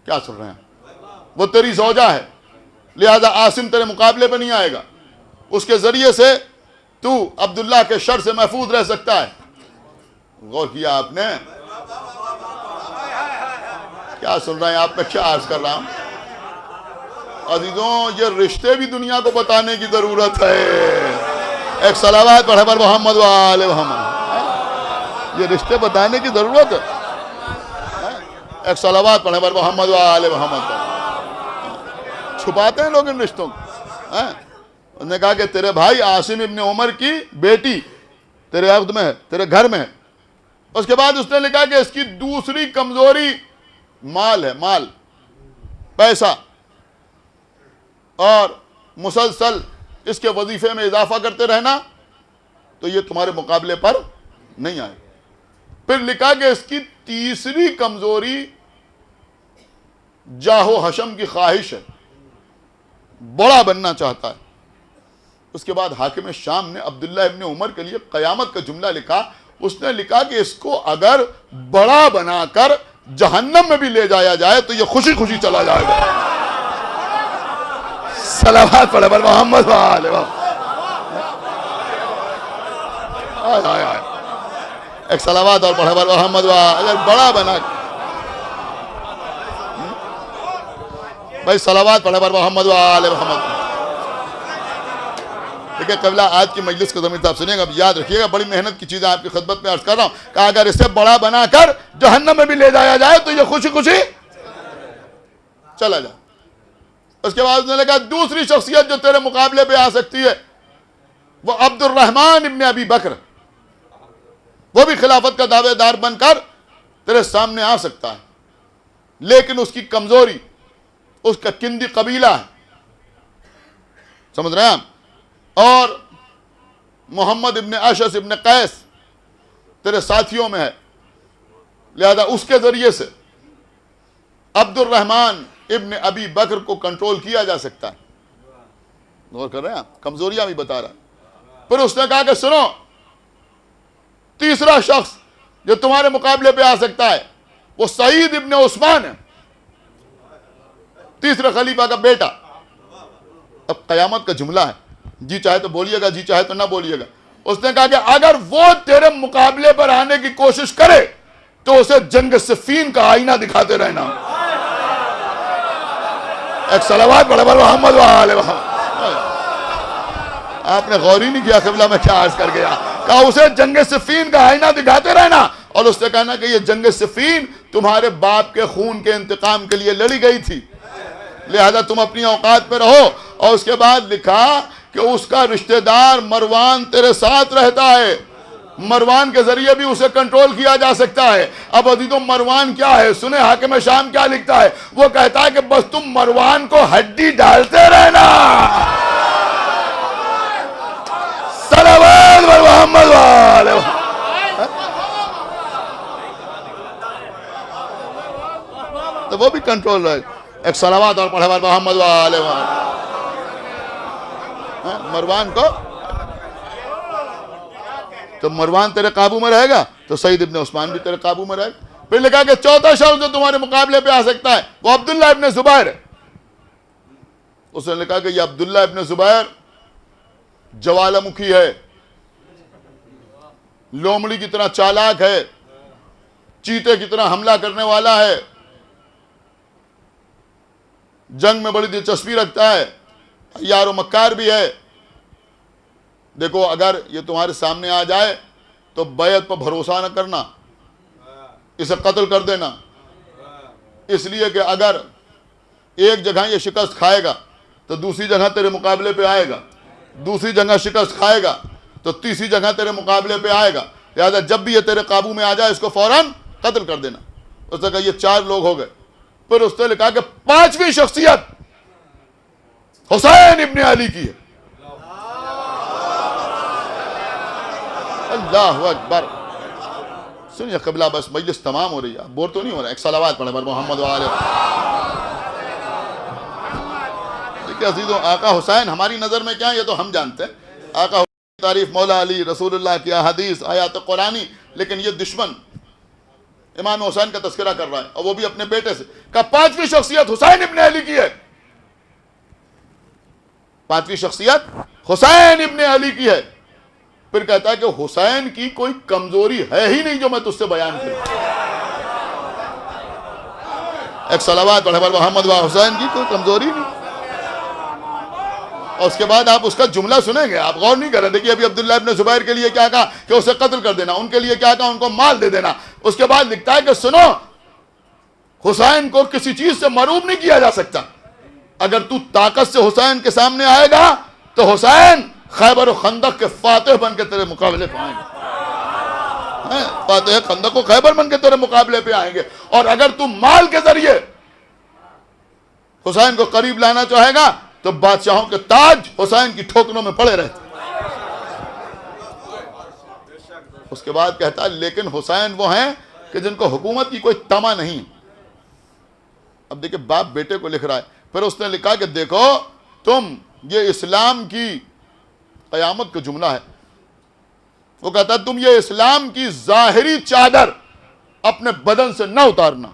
کیا سن رہے ہیں؟ وہ تیری زوجہ ہے، لہذا عاصم تیرے مقابلے پہ نہیں آئے گا، اس کے ذریعے سے تو عبداللہ کے شر سے محفوظ رہ سکتا ہے۔ غور کیا آپ نے؟ کیا سن رہے ہیں آپ؟ میں کیا عرض کر رہا ہوں عزیزوں؟ یہ رشتے بھی دنیا کو بتانے کی ضرورت ہے۔ ایک صلوات پڑھے پر محمد و آل محمد، یہ رشتے بتانے کی ضرورت ہے۔ ایک صلوات پڑھے پر محمد و آل محمد۔ چھپاتے ہیں لوگ ان رشتوں کو۔ انہوں نے کہا کہ تیرے بھائی عاصم ابن عمر کی بیٹی تیرے عقد میں ہے، تیرے گھر میں ہے۔ اس کے بعد اس نے لکھا کہ اس کی دوسری کمزوری مال ہے، مال، پیسہ، اور مسلسل اس کے وظیفے میں اضافہ کرتے رہنا، تو یہ تمہارے مقابلے پر نہیں آئے۔ پھر لکھا کہ اس کی تیسری کمزوری جاہ و حشم کی خواہش ہے، بڑا بننا چاہتا ہے۔ اس کے بعد حاکم شام نے عبداللہ ابن عمر کے لیے قیامت کا جملہ لکھا۔ اس نے لکھا کہ اس کو اگر بڑا بنا کر جہنم میں بھی لے جایا جائے تو یہ خوشی خوشی چلا جائے گا. صلوات پڑھے پر محمد وآلہ محمد. ایک صلوات اور پڑھے پر محمد وآلہ. اگر بڑا بنا بھائی صلوات پڑھے پر محمد وآلہ محمد. دیکھیں قبلہ آج کی مجلس کو ضمیر صاحب سنیں گا, یاد رکھیے گا, بڑی محنت کی چیزیں آپ کی خدمت میں عرض کر رہا ہوں کہ اگر اسے بڑا بنا کر جہنم میں بھی لے جایا جائے تو یہ خوشی خوشی چلا جائے. اس کے بعد اس نے کہا دوسری شخصیت جو تیرے مقابلے پہ آ سکتی ہے وہ عبد الرحمن ابن ابی بکر, وہ بھی خلافت کا دعوے دار بن کر تیرے سامنے آ سکتا ہے, لیکن اس کی کمزوری اس کا کندی قبیلہ ہے, سمجھ رہے ہیں آپ, اور محمد ابن اشعث ابن قیس تیرے ساتھیوں میں ہے, لہذا اس کے ذریعے سے عبد الرحمن ابن ابی بکر کو کنٹرول کیا جا سکتا ہے. غور کر رہے ہیں آپ, کمزوریاں بھی بتا رہا ہے. پھر اس نے کہا کہ سنو, تیسرا شخص جو تمہارے مقابلے پہ آ سکتا ہے وہ سعید ابن عثمان ہے, تیسرے خلیفہ کا بیٹا. اب قیامت کا جملہ ہے, جی چاہے تو بولیے گا, جی چاہے تو نہ بولیے گا. اس نے کہا کہ اگر وہ تیرے مقابلے پر آنے کی کوشش کرے تو اسے جنگ صفین کا آئینہ دکھاتے رہنا. ایک صلوات پڑھے پر محمد وآلہ محمد. آپ نے غور ہی نہیں کیا قبلہ میں کیا عرض کر گیا. کہا اسے جنگ صفین کا آئینہ دکھاتے رہنا, اور اس نے کہنا کہ یہ جنگ صفین تمہارے باپ کے خون کے انتقام کے لیے لڑی گئی تھی, لہذا تم اپنی اوقات پہ رہو. اور اس کے بعد لکھا کہ اس کا رشتہ دار مروان تیرے ساتھ رہتا ہے, مروان کے ذریعے بھی اسے کنٹرول کیا جا سکتا ہے. اب عزیزو مروان کیا ہے سنیں, حاکم شام کیا لکھتا ہے, وہ کہتا ہے کہ بس تم مروان کو ہڈی ڈالتے رہنا. صلوات بر محمد وآلہ محمد. تو وہ بھی کنٹرول رہے. ایک صلوات اور پڑھے بر محمد وآلہ محمد. مروان کو تو مروان تیرے قابو میں رہے گا تو سعید ابن عثمان بھی تیرے قابو میں رہے گا. پھر لکھا کہ چوتھا شخص جو تمہارے مقابلے پہ آ سکتا ہے وہ عبداللہ ابن زبیر ہے. اس نے لکھا کہ یہ عبداللہ ابن زبیر جوالہ مکھی ہے, لومڑی کی طرح چالاک ہے, چیتے کی طرح حملہ کرنے والا ہے, جنگ میں بڑی دلچسپی رکھتا ہے, یار و مکار بھی ہے. دیکھو اگر یہ تمہارے سامنے آ جائے تو بیعت پر بھروسہ نہ کرنا, اسے قتل کر دینا, اس لیے کہ اگر ایک جگہ یہ شکست کھائے گا تو دوسری جگہ تیرے مقابلے پہ آئے گا, دوسری جگہ شکست کھائے گا تو تیسری جگہ تیرے مقابلے پہ آئے گا, لہذا جب بھی یہ تیرے قابو میں آ جائے اس کو فوراً قتل کر دینا. اس نے کہا یہ 4 لوگ ہو گئے. پھر اس نے لکھا کہ 5ویں شخصیت حسین ابن علی کی ہے. اللہ اکبر. سنیے قبلہ, بس مجلس تمام ہو رہی ہے, بور تو نہیں ہو رہا. ایک صلوات پڑھے پر محمد وآلہ. دیکھیں عزیزو, آقا حسین ہماری نظر میں کیا ہے یہ تو ہم جانتے ہیں. آقا حسین کی تعریف مولا علی, رسول اللہ کی احادیث, آیات قرآنی, لیکن یہ دشمن امام حسین کا تذکرہ کر رہا ہے اور وہ بھی اپنے بیٹے سے. کہ 5ویں شخصیت حسین ابن علی کی ہے, 5ویں شخصیت حسین ابن علی کی ہے. پھر کہتا ہے کہ حسین کی کوئی کمزوری ہے ہی نہیں جو میں تجھ سے بیان کروں. ایک صلوات پڑھے پر محمد و حسین کی کوئی کمزوری نہیں. اور اس کے بعد آپ اس کا جملہ سنیں گے, آپ غور نہیں کر رہے. دیکھیے ابھی عبداللہ ابن زبیر کے لیے کیا کہا کہ اسے قتل کر دینا, ان کے لیے کیا کہا ان کو مال دے دینا. اس کے بعد لکھتا ہے کہ سنو, حسین کو کسی چیز سے مروب نہیں کیا جا سکتا. اگر تو طاقت سے حسین کے سامنے آئے گا تو حسین خیبر و خندق کے فاتح بن کے تیرے مقابلے پہ آئیں گے. فاتح خندق و خیبر بن کے تیرے مقابلے پہ آئیں گے. اور اگر تو مال کے ذریعے حسین کو قریب لانا چاہے گا تو بادشاہوں کے تاج حسین کی ٹھوکروں میں پڑے رہتے. اس کے بعد کہتا ہے لیکن حسین وہ ہیں کہ جن کو حکومت کی کوئی طمع نہیں. اب دیکھیں باپ بیٹے کو لکھ رہا ہے. پھر اس نے لکھا کہ دیکھو تم, یہ اسلام کی قیامت کا جملہ ہے, وہ کہتا ہے تم یہ اسلام کی ظاہری چادر اپنے بدن سے نہ اتارنا.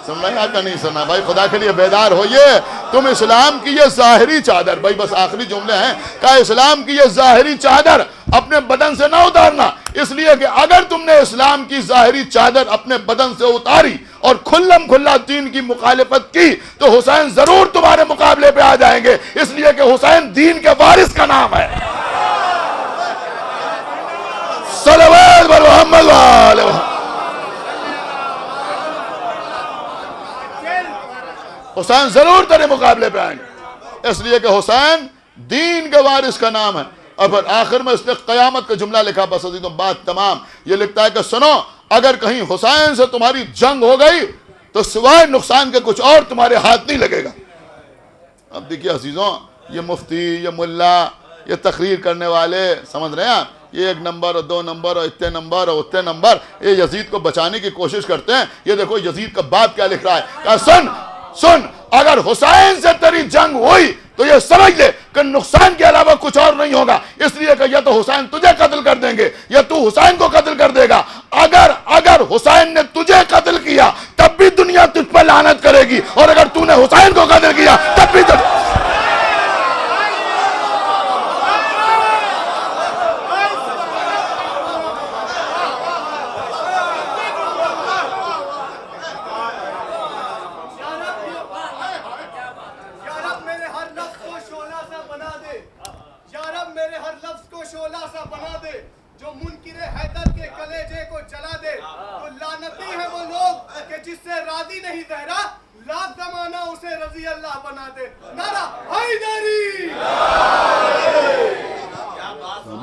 سن رہے ہیں کہ نہیں سنا؟ بھائی خدا کے لیے بیدار ہوئیے. تم اسلام کی یہ ظاہری چادر، بھائی بس آخری جملے ہیں، کہ اسلام کی یہ ظاہری چادر اپنے بدن سے نہ اتارنا، اس لیے کہ اگر تم نے اسلام کی ظاہری چادر اپنے بدن سے اتاری اور کھلم کھلا دین کی مخالفت کی تو حسین ضرور تمہارے مقابلے پہ آ جائیں گے، اس لیے کہ حسین دین کے وارث کا نام ہے. صلوات بر محمد وآل محمد. حسین ضرور تیرے مقابلے پہ آئیں گے، اس لیے کہ حسین دین کے وارث کا نام ہے. اور پھر آخر میں اس نے قیامت کا جملہ لکھا، بس عزیزوں بات تمام. یہ لکھتا ہے کہ سنو، اگر کہیں حسین سے تمہاری جنگ ہو گئی تو سوائے نقصان کے کچھ اور تمہارے ہاتھ نہیں لگے گا. اب دیکھیے عزیزوں، یہ مفتی، یہ ملا، یہ تقریر کرنے والے، سمجھ رہے ہیں آپ، یہ 1 نمبر اور 2 نمبر اور اتنے نمبر اور اتنے نمبر، یہ یزید کو بچانے کی کوشش کرتے ہیں. یہ دیکھو یزید کا باپ کیا لکھ رہا ہے، کہ سن، اگر حسین سے تیری جنگ ہوئی تو یہ سمجھ لے کہ نقصان کے علاوہ کچھ اور نہیں ہوگا، اس لیے کہ یا تو حسین تجھے قتل کر دیں گے یا تو حسین کو قتل کر دے گا. اگر حسین نے تجھے قتل کیا تب بھی دنیا تجھ پر لعنت کرے گی، اور اگر تو نے حسین کو قتل کیا تب بھی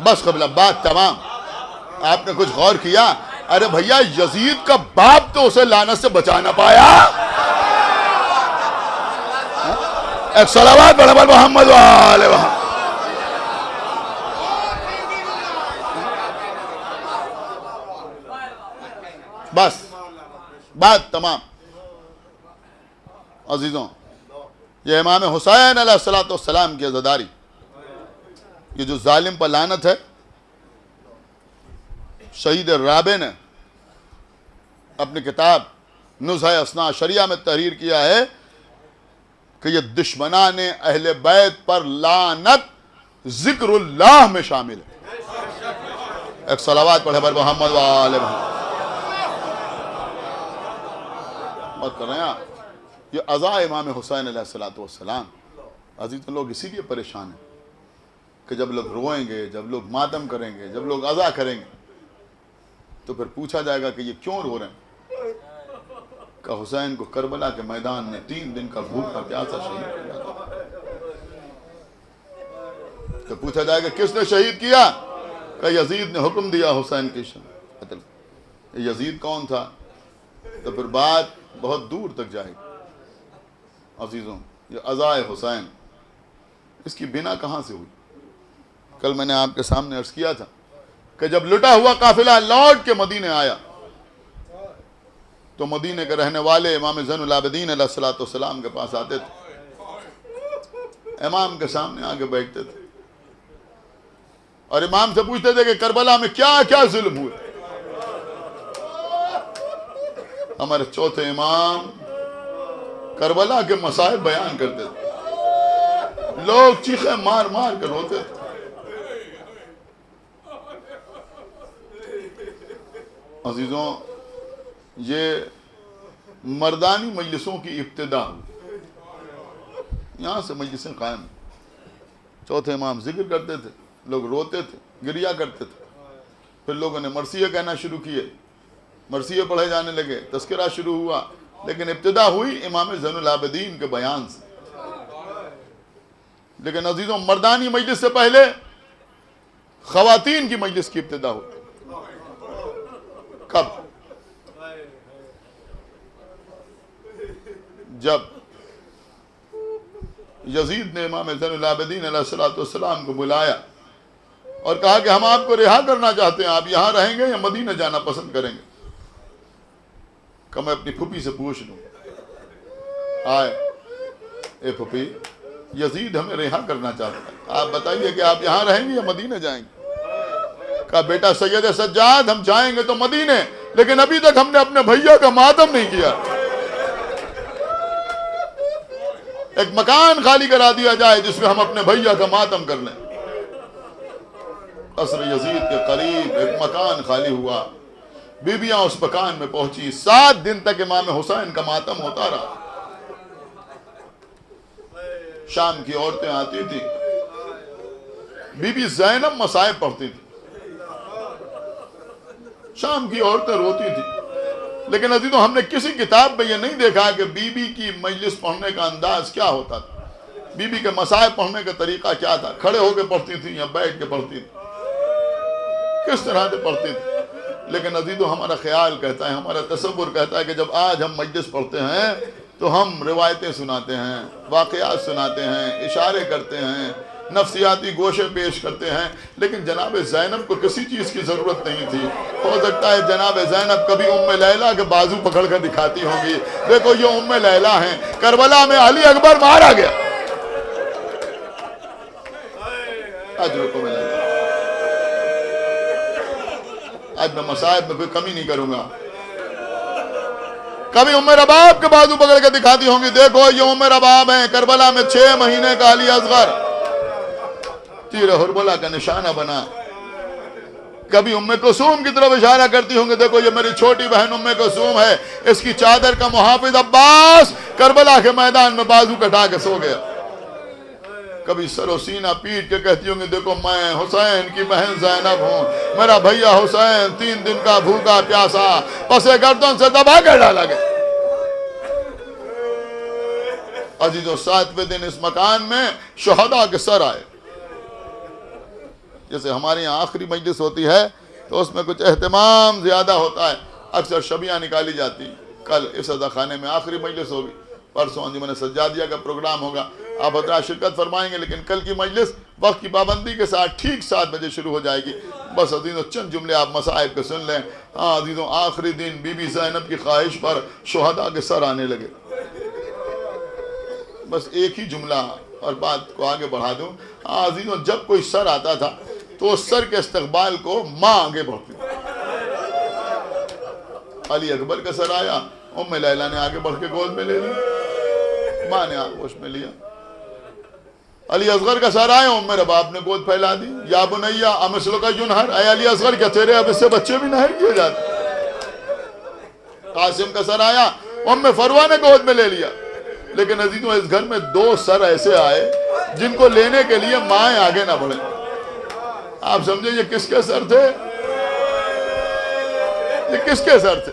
بس قبلہ بات تمام. آپ نے کچھ غور کیا؟ ارے بھیا یزید کا باپ تو اسے لعنت سے بچا نہ پایا. ایک صلوات بر محمد وآل محمد. بس بات تمام. عزیزوں، یہ امام حسین علیہ السلام کی عزاداری، یہ جو ظالم پر لعنت ہے، شہید رابع نے اپنی کتاب نزہہ اثنا شریعہ میں تحریر کیا ہے کہ یہ دشمنان اہل بیت پر لعنت ذکر اللہ میں شامل ہے. ایک صلوات پڑھے بر محمد وآل محمد. بات کر رہے ہیں آپ، یہ عزا امام حسین علیہ السلام. عزیز لوگ اسی لیے پریشان ہیں کہ جب لوگ روئیں گے، جب لوگ ماتم کریں گے، جب لوگ عزا کریں گے تو پھر پوچھا جائے گا کہ یہ کیوں رو رہے ہیں؟ کہ حسین کو کربلا کے میدان میں 3 دن کا بھوکا پیاسا شہید کیا تھا. تو پوچھا جائے گا کس نے شہید کیا؟ کہ یزید نے حکم دیا حسین کی قتل. یزید کون تھا؟ تو پھر بات بہت دور تک جائے گی. عزیزوں، یہ عزا حسین، اس کی بنا کہاں سے ہوئی؟ کل میں نے آپ کے سامنے عرض کیا تھا کہ جب لٹا ہوا قافلہ لوٹ کے مدینے آیا تو مدینے کے رہنے والے امام زین العابدین علیہ السلام کے پاس آتے تھے، امام کے سامنے آگے بیٹھتے تھے اور امام سے پوچھتے تھے کہ کربلا میں کیا کیا ظلم ہوئے. ہمارے چوتھے امام کربلا کے مسائل بیان کرتے تھے، لوگ چیخیں مار مار کر روتے تھے. عزیزوں، یہ مردانی مجلسوں کی ابتدا ہوئی، یہاں سے مجلسیں قائم. چوتھے امام ذکر کرتے تھے، لوگ روتے تھے، گریا کرتے تھے. پھر لوگوں نے مرثیے کہنا شروع کیے، مرثیے پڑھے جانے لگے، تذکرہ شروع ہوا. لیکن ابتدا ہوئی امام زین العابدین کے بیان سے. لیکن عزیزوں، مردانی مجلس سے پہلے خواتین کی مجلس کی ابتدا ہوئی. کب؟ جب یزید نے امام زین العابدین علیہ السلام کو بلایا اور کہا کہ ہم آپ کو رہا کرنا چاہتے ہیں، آپ یہاں رہیں گے یا مدینہ جانا پسند کریں گے؟ کہ میں اپنی پھوپھی سے پوچھ لوں. آئے، اے پھوپھی، یزید ہمیں رہا کرنا چاہتا ہے، آپ بتائیے کہ آپ یہاں رہیں گے یا مدینہ جائیں گے؟ کہا بیٹا سید سجاد، ہم جائیں گے تو مدینے، لیکن ابھی تک ہم نے اپنے بھیا کا ماتم نہیں کیا. ایک مکان خالی کرا دیا جائے جس میں ہم اپنے بھیا کا ماتم کر لیں. قصر یزید کے قریب ایک مکان خالی ہوا, بیویاں اس مکان میں پہنچی, 7 دن تک امام حسین کا ماتم ہوتا رہا. شام کی عورتیں آتی تھی, بی بی زینب مصائب پڑھتی تھی, شام کی عورتیں روتی تھی. لیکن عزیزوں ہم نے کسی کتاب میں یہ نہیں دیکھا کہ بی بی کی مجلس پڑھنے کا انداز کیا ہوتا تھا, بی بی کے مصائب پڑھنے کا طریقہ کیا تھا, کھڑے ہو کے پڑھتی تھی یا بیٹھ کے پڑھتی تھی, کس طرح سے پڑھتی تھی. لیکن عزیزوں ہمارا خیال کہتا ہے, ہمارا تصور کہتا ہے کہ جب آج ہم مجلس پڑھتے ہیں تو ہم روایتیں سناتے ہیں, واقعات سناتے ہیں, اشارے کرتے ہیں, نفسیاتی گوشے پیش کرتے ہیں. لیکن جناب زینب کو کسی چیز کی ضرورت نہیں تھی. ہو سکتا ہے جناب زینب کبھی ام لیلہ کے بازو پکڑ کر دکھاتی ہوں گی, دیکھو یہ ام لیلہ ہیں, کربلا میں علی اکبر مارا گیا. اجر کو ملے گا. آج میں مصائب میں کوئی کمی نہیں کروں گا. کبھی ام رباب کے بازو پکڑ کے دکھاتی ہوں گی, دیکھو یہ ام رباب ہیں, کربلا میں 6 مہینے کا علی اصغر تیر حربلا کا نشانہ بنا. کبھی ام کلثوم کی طرف اشارہ کرتی ہوں گے, دیکھو یہ میری چھوٹی بہن ام کلثوم ہے, اس کی چادر کا محافظ عباس کربلا کے میدان میں بازو کٹا کے سو گیا. کبھی سر و سینہ پیٹ کے کہتی ہوں گے, دیکھو میں حسین کی بہن زینب ہوں, میرا بھیا حسین 3 دن کا بھوکا پیاسا پسے گردن سے دبا کر ڈالا گیا. عزیزو 7ویں دن اس مکان میں شہداء کے سر آئے. جیسے ہمارے یہاں آخری مجلس ہوتی ہے تو اس میں کچھ اہتمام زیادہ ہوتا ہے, اکثر شبیاں نکالی جاتی. کل اس عزا خانے میں آخری مجلس ہوگی, پرسوں انجمن سجادیہ کا پروگرام ہوگا, آپ حضرات شرکت فرمائیں گے. لیکن کل کی مجلس وقت کی پابندی کے ساتھ ٹھیک 7 بجے شروع ہو جائے گی. بس عزیزوں چند جملے آپ مصائب کے سن لیں. ہاں عزیزوں آخری دن بی بی زینب کی خواہش پر شہداء کے سر آنے لگے. بس ایک ہی جملہ اور بات کو آگے بڑھا دوں. ہاں عزیزوں جب کوئی سر آتا تھا تو اس سر کے استقبال کو ماں آگے بڑھتی تھی. علی اکبر کا سر آیا, ام لیلہ نے آگے بڑھ کے گود میں لے لیا, ماں نے آغوش میں لیا. علی اصغر کا سر آیا, ام رباب نے گود پھیلا دی. یا بنیا امثل کا ینہر, اے علی اصغر کیا تیرے اب اس سے بچے بھی نہر کیے جاتے. قاسم کا سر آیا, ام فروہ نے گود میں لے لیا. لیکن عزیزوں اس گھر میں 2 سر ایسے آئے جن کو لینے کے لیے مائیں آگے نہ بڑھیں. آپ سمجھے یہ کس کے سر تھے؟ یہ کس کے سر تھے؟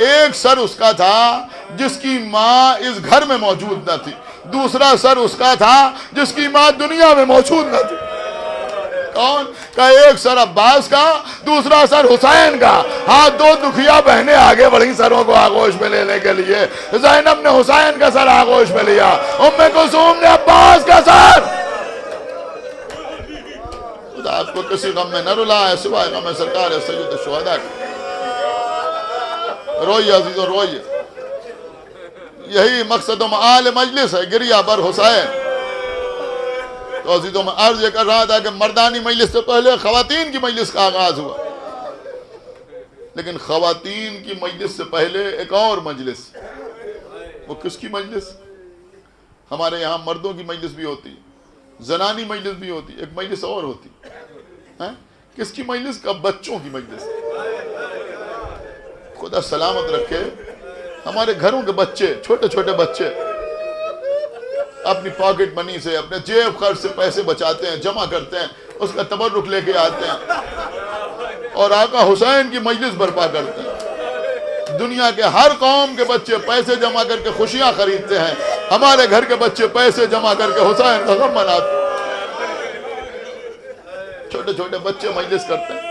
ایک سر اس کا تھا جس کی ماں اس گھر میں موجود نہ تھی, دوسرا سر اس کا تھا جس کی ماں دنیا میں موجود نہ تھی. کون کا؟ ایک سر عباس کا, دوسرا سر حسین کا. ہاں 2 دکھیا بہنیں آگے بڑھی سروں کو آغوش میں لینے کے لیے. زینب نے حسین کا سر آغوش میں لیا, ام کلثوم نے عباس کا سر. خدا آپ کو کسی غم میں نہ رلائے سوائے غم سرکار سید الشہداء کی. روئیے عزیزوں روئیے, یہی مقصد و معال مجلس ہے, گریہ بر حسین. تو عزیزوں میں عرض یہ کر رہا تھا کہ مردانی مجلس سے پہلے خواتین کی مجلس کا آغاز ہوا, لیکن خواتین کی مجلس سے پہلے ایک اور مجلس. وہ کس کی مجلس؟ ہمارے یہاں مردوں کی مجلس بھی ہوتی, زنانی مجلس بھی ہوتی, ایک مجلس اور ہوتی. کس کی مجلس کا؟ بچوں کی مجلس. خدا سلامت رکھے, ہمارے گھروں کے بچے, چھوٹے چھوٹے بچے اپنی پاکٹ منی سے, اپنے جیب خرچ سے پیسے بچاتے ہیں, جمع کرتے ہیں, اس کا تبرک لے کے آتے ہیں اور آقا حسین کی مجلس برپا کرتے ہیں. دنیا کے ہر قوم کے بچے پیسے جمع کر کے خوشیاں خریدتے ہیں, ہمارے گھر کے بچے پیسے جمع کر کے حسین کا غم مناتے ہیں. چھوٹے چھوٹے بچے مجلس کرتے ہیں.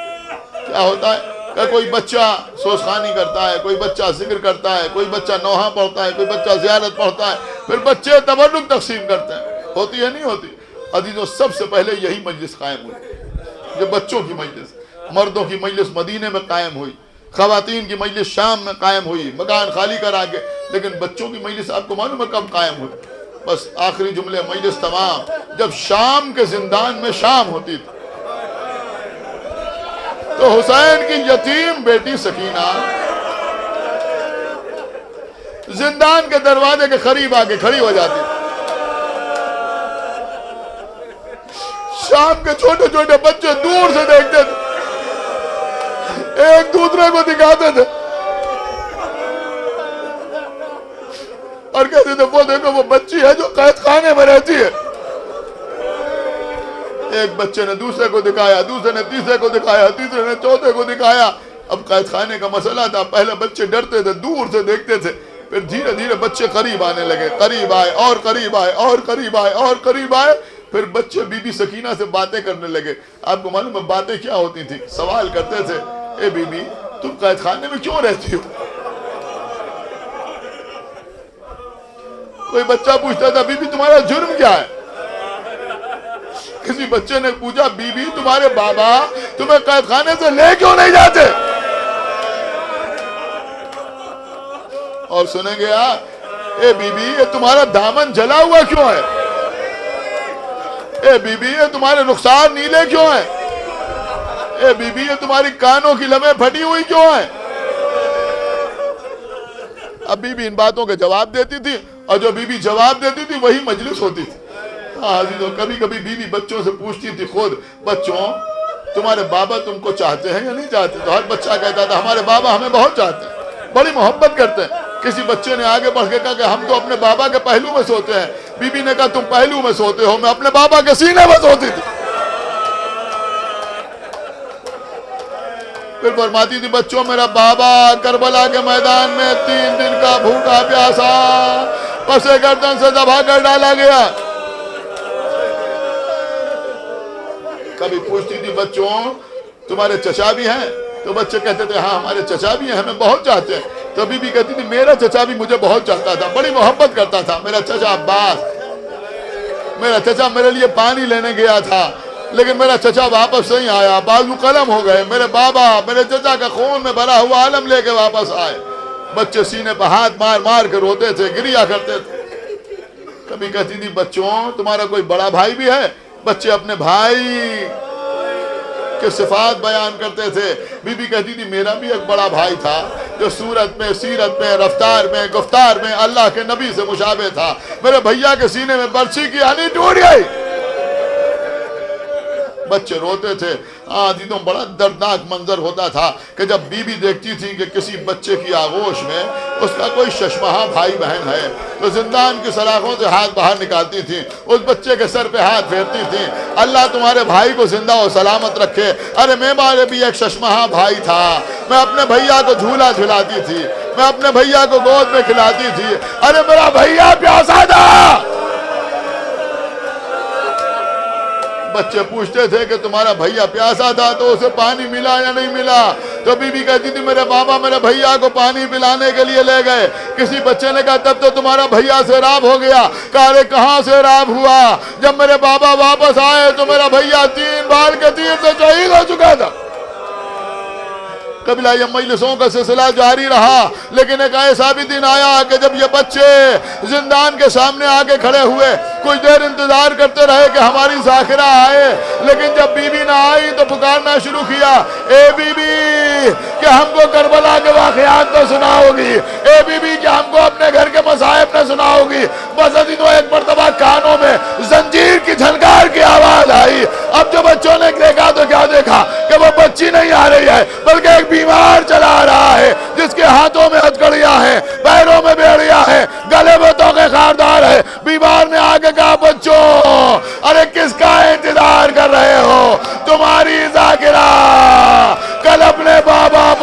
کیا ہوتا ہے کہ کوئی بچہ سوسخانی کرتا ہے, کوئی بچہ ذکر کرتا ہے, کوئی بچہ نوحہ پڑھتا ہے, کوئی بچہ زیارت پڑھتا ہے, پھر بچے تبرک تقسیم کرتے ہیں. ہوتی ہے نہیں ہوتی؟ عزیزوں سب سے پہلے یہی مجلس قائم ہوئی, یہ بچوں کی مجلس. مردوں کی مجلس مدینے میں قائم ہوئی, خواتین کی مجلس شام میں قائم ہوئی, مکان خالی کرا کے. لیکن بچوں کی مجلس آپ کو معلوم ہے کب قائم ہوئی؟ بس آخری جملے مجلس تمام جب شام کے زندان میں شام ہوتی تھی. تو حسین کی یتیم بیٹی سکینہ زندان کے دروازے کے قریب آ کے کھڑی ہو جاتی. شام کے چھوٹے چھوٹے بچے دور سے دیکھتے تھے, ایک دوسرے کو دکھاتے تھے اور کہتے تھے وہ دیکھو وہ بچی ہے جو قید خانے میں رہتی ہے. ایک بچے نے دوسرے کو دکھایا, دوسرے نے تیسرے کو دکھایا, تیسرے نے چوتھے کو دکھایا. اب قید خانے کا مسئلہ تھا, پہلے بچے ڈرتے تھے, دور سے دیکھتے تھے, پھر دھیرے دھیرے بچے قریب آنے لگے, قریب آئے اور قریب آئے اور قریب آئے اور قریب آئے. پھر بچے بی بی سکینہ سے باتیں کرنے لگے. آپ کو معلوم ہے باتیں کیا ہوتی تھی؟ سوال کرتے تھے, اے بی بی تم قید خانے میں کیوں رہتی ہو؟ کوئی بچہ پوچھتا تھا بی بی تمہارا جرم کیا ہے؟ کسی بچے نے پوچھا بی بی تمہارے بابا تمہیں قید خانے سے لے کیوں نہیں جاتے؟ اور سنیں گے اے بی بی یہ تمہارا دامن جلا ہوا کیوں ہے؟ اے بی بی یہ تمہارے رخسار نیلے کیوں ہیں؟ اے بی بی یہ تمہاری کانوں کی لمیں پھٹی ہوئی کیوں ہیں؟ اب بی بی ان باتوں کے جواب دیتی تھی, اور جو بی بی جواب دیتی تھی وہی مجلس ہوتی تھی. کبھی کبھی بی بی بچوں سے پوچھتی تھی خود, بچوں تمہارے بابا تم کو چاہتے ہیں یا نہیں چاہتے؟ تو ہر بچہ کہتا تھا ہمارے بابا ہمیں بہت چاہتے ہیں, بڑی محبت کرتے ہیں. کسی بچے نے آگے بڑھ کے کہا کہ ہم تو اپنے بابا کے پہلو میں سوتے ہیں. بی بی نے کہا تم پہلو میں سوتے ہو, میں اپنے بابا کے سینے میں سوتی تھی. پھر فرماتی تھی بچوں میرا بابا کربلا کے میدان میں 3 دن کا بھوکا پیاسا پس گردن سے ذبح کر ڈالا گیا. کبھی پوچھتی تھی بچوں تمہارے چچا بھی ہیں؟ تو بچے کہتے تھے ہاں ہمارے چچا بھی ہیں, ہمیں بہت چاہتے ہیں. تو بی بی کہتی تھی میرا چچا بھی مجھے بہت چاہتا تھا, بڑی محبت کرتا تھا. میرا چچا عباس, میرا چچا میرے لیے پانی لینے گیا تھا لیکن میرا چچا واپس نہیں آیا, بازو قلم ہو گئے. میرے بابا میرے چچا کا خون میں بھرا ہوا عالم لے کے واپس آئے. بچے سینے پہ ہاتھ مار مار کے روتے تھے, گریا کرتے تھے. کبھی کہتی تھی بچوں تمہارا کوئی بڑا بھائی بھی ہے؟ بچے اپنے بھائی کے صفات بیان کرتے تھے. بی بی کہتی تھی میرا بھی ایک بڑا بھائی تھا جو صورت میں, سیرت میں, رفتار میں, گفتار میں اللہ کے نبی سے مشابہ تھا. میرے بھیا کے سینے میں برچی کی آنی ٹوٹ گئی. بچے روتے تھے. عزیزوں بڑا دردناک منظر ہوتا تھا کہ جب بی بی دیکھتی تھی کہ کسی بچے کی آغوش میں اس کا کوئی ششمہا بھائی بہن ہے تو زندان کی سلاخوں سے ہاتھ باہر نکالتی تھی, اس بچے کے سر پہ ہاتھ پھیرتی تھی, اللہ تمہارے بھائی کو زندہ و سلامت رکھے. ارے میرے بھی ایک ششمہا بھائی تھا, میں اپنے بھیا کو جھولا جھلاتی تھی, میں اپنے بھیا کو گود میں کھلاتی تھی. ارے میرا بھیا پیاسا تھا. بچے پوچھتے تھے کہ تمہارا بھیا پیاسا تھا تو اسے پانی ملا یا نہیں ملا؟ تو بی بی کہتی تھی میرے بابا میرے بھیا کو پانی پلانے کے لیے لے گئے. کسی بچے نے کہا تب تو تمہارا بھیا سیراب ہو گیا. کہا رے کہاں سیراب ہوا؟ جب میرے بابا واپس آئے تو میرا بھیا 3 بار کے تیر سے شہید ہو چکا تھا. قبلہ یہ مجلسوں کا سلسلہ جاری رہا, لیکن ایک ایسا بھی دن آیا کہ جب یہ بچے زندان کے سامنے آگے کھڑے ہوئے, کچھ دیر انتظار کرتے رہے کہ ہماری ذاکرہ آئے, لیکن جب بی بی نہ آئی تو پکارنا شروع کیا, اے بی بی کہ ہم کو کربلا کے واقعات نہ سناؤ گی, اے بی بی کہ ہم کو اپنے گھر کے مصائب نہ سناؤ گی. بس عزیزوں ایک مرتبہ کانوں میں زنجیر کی جھنکار کی آواز آئی. اب جو بچوں نے دیکھا تو کیا دیکھا کہ وہ بچی نہیں آ رہی ہے بلکہ ایک بیمار چلا آ رہا ہے جس کے ہاتھوں میں ہتھکڑیاں ہیں, پیروں میں بیڑیاں ہیں, گلے میں توقے خاردار ہے. بیمار نے آگے کہا بچوں ارے کس کا انتظار کر رہے ہو؟ تمہاری ذاکرہ کل اپنے بابا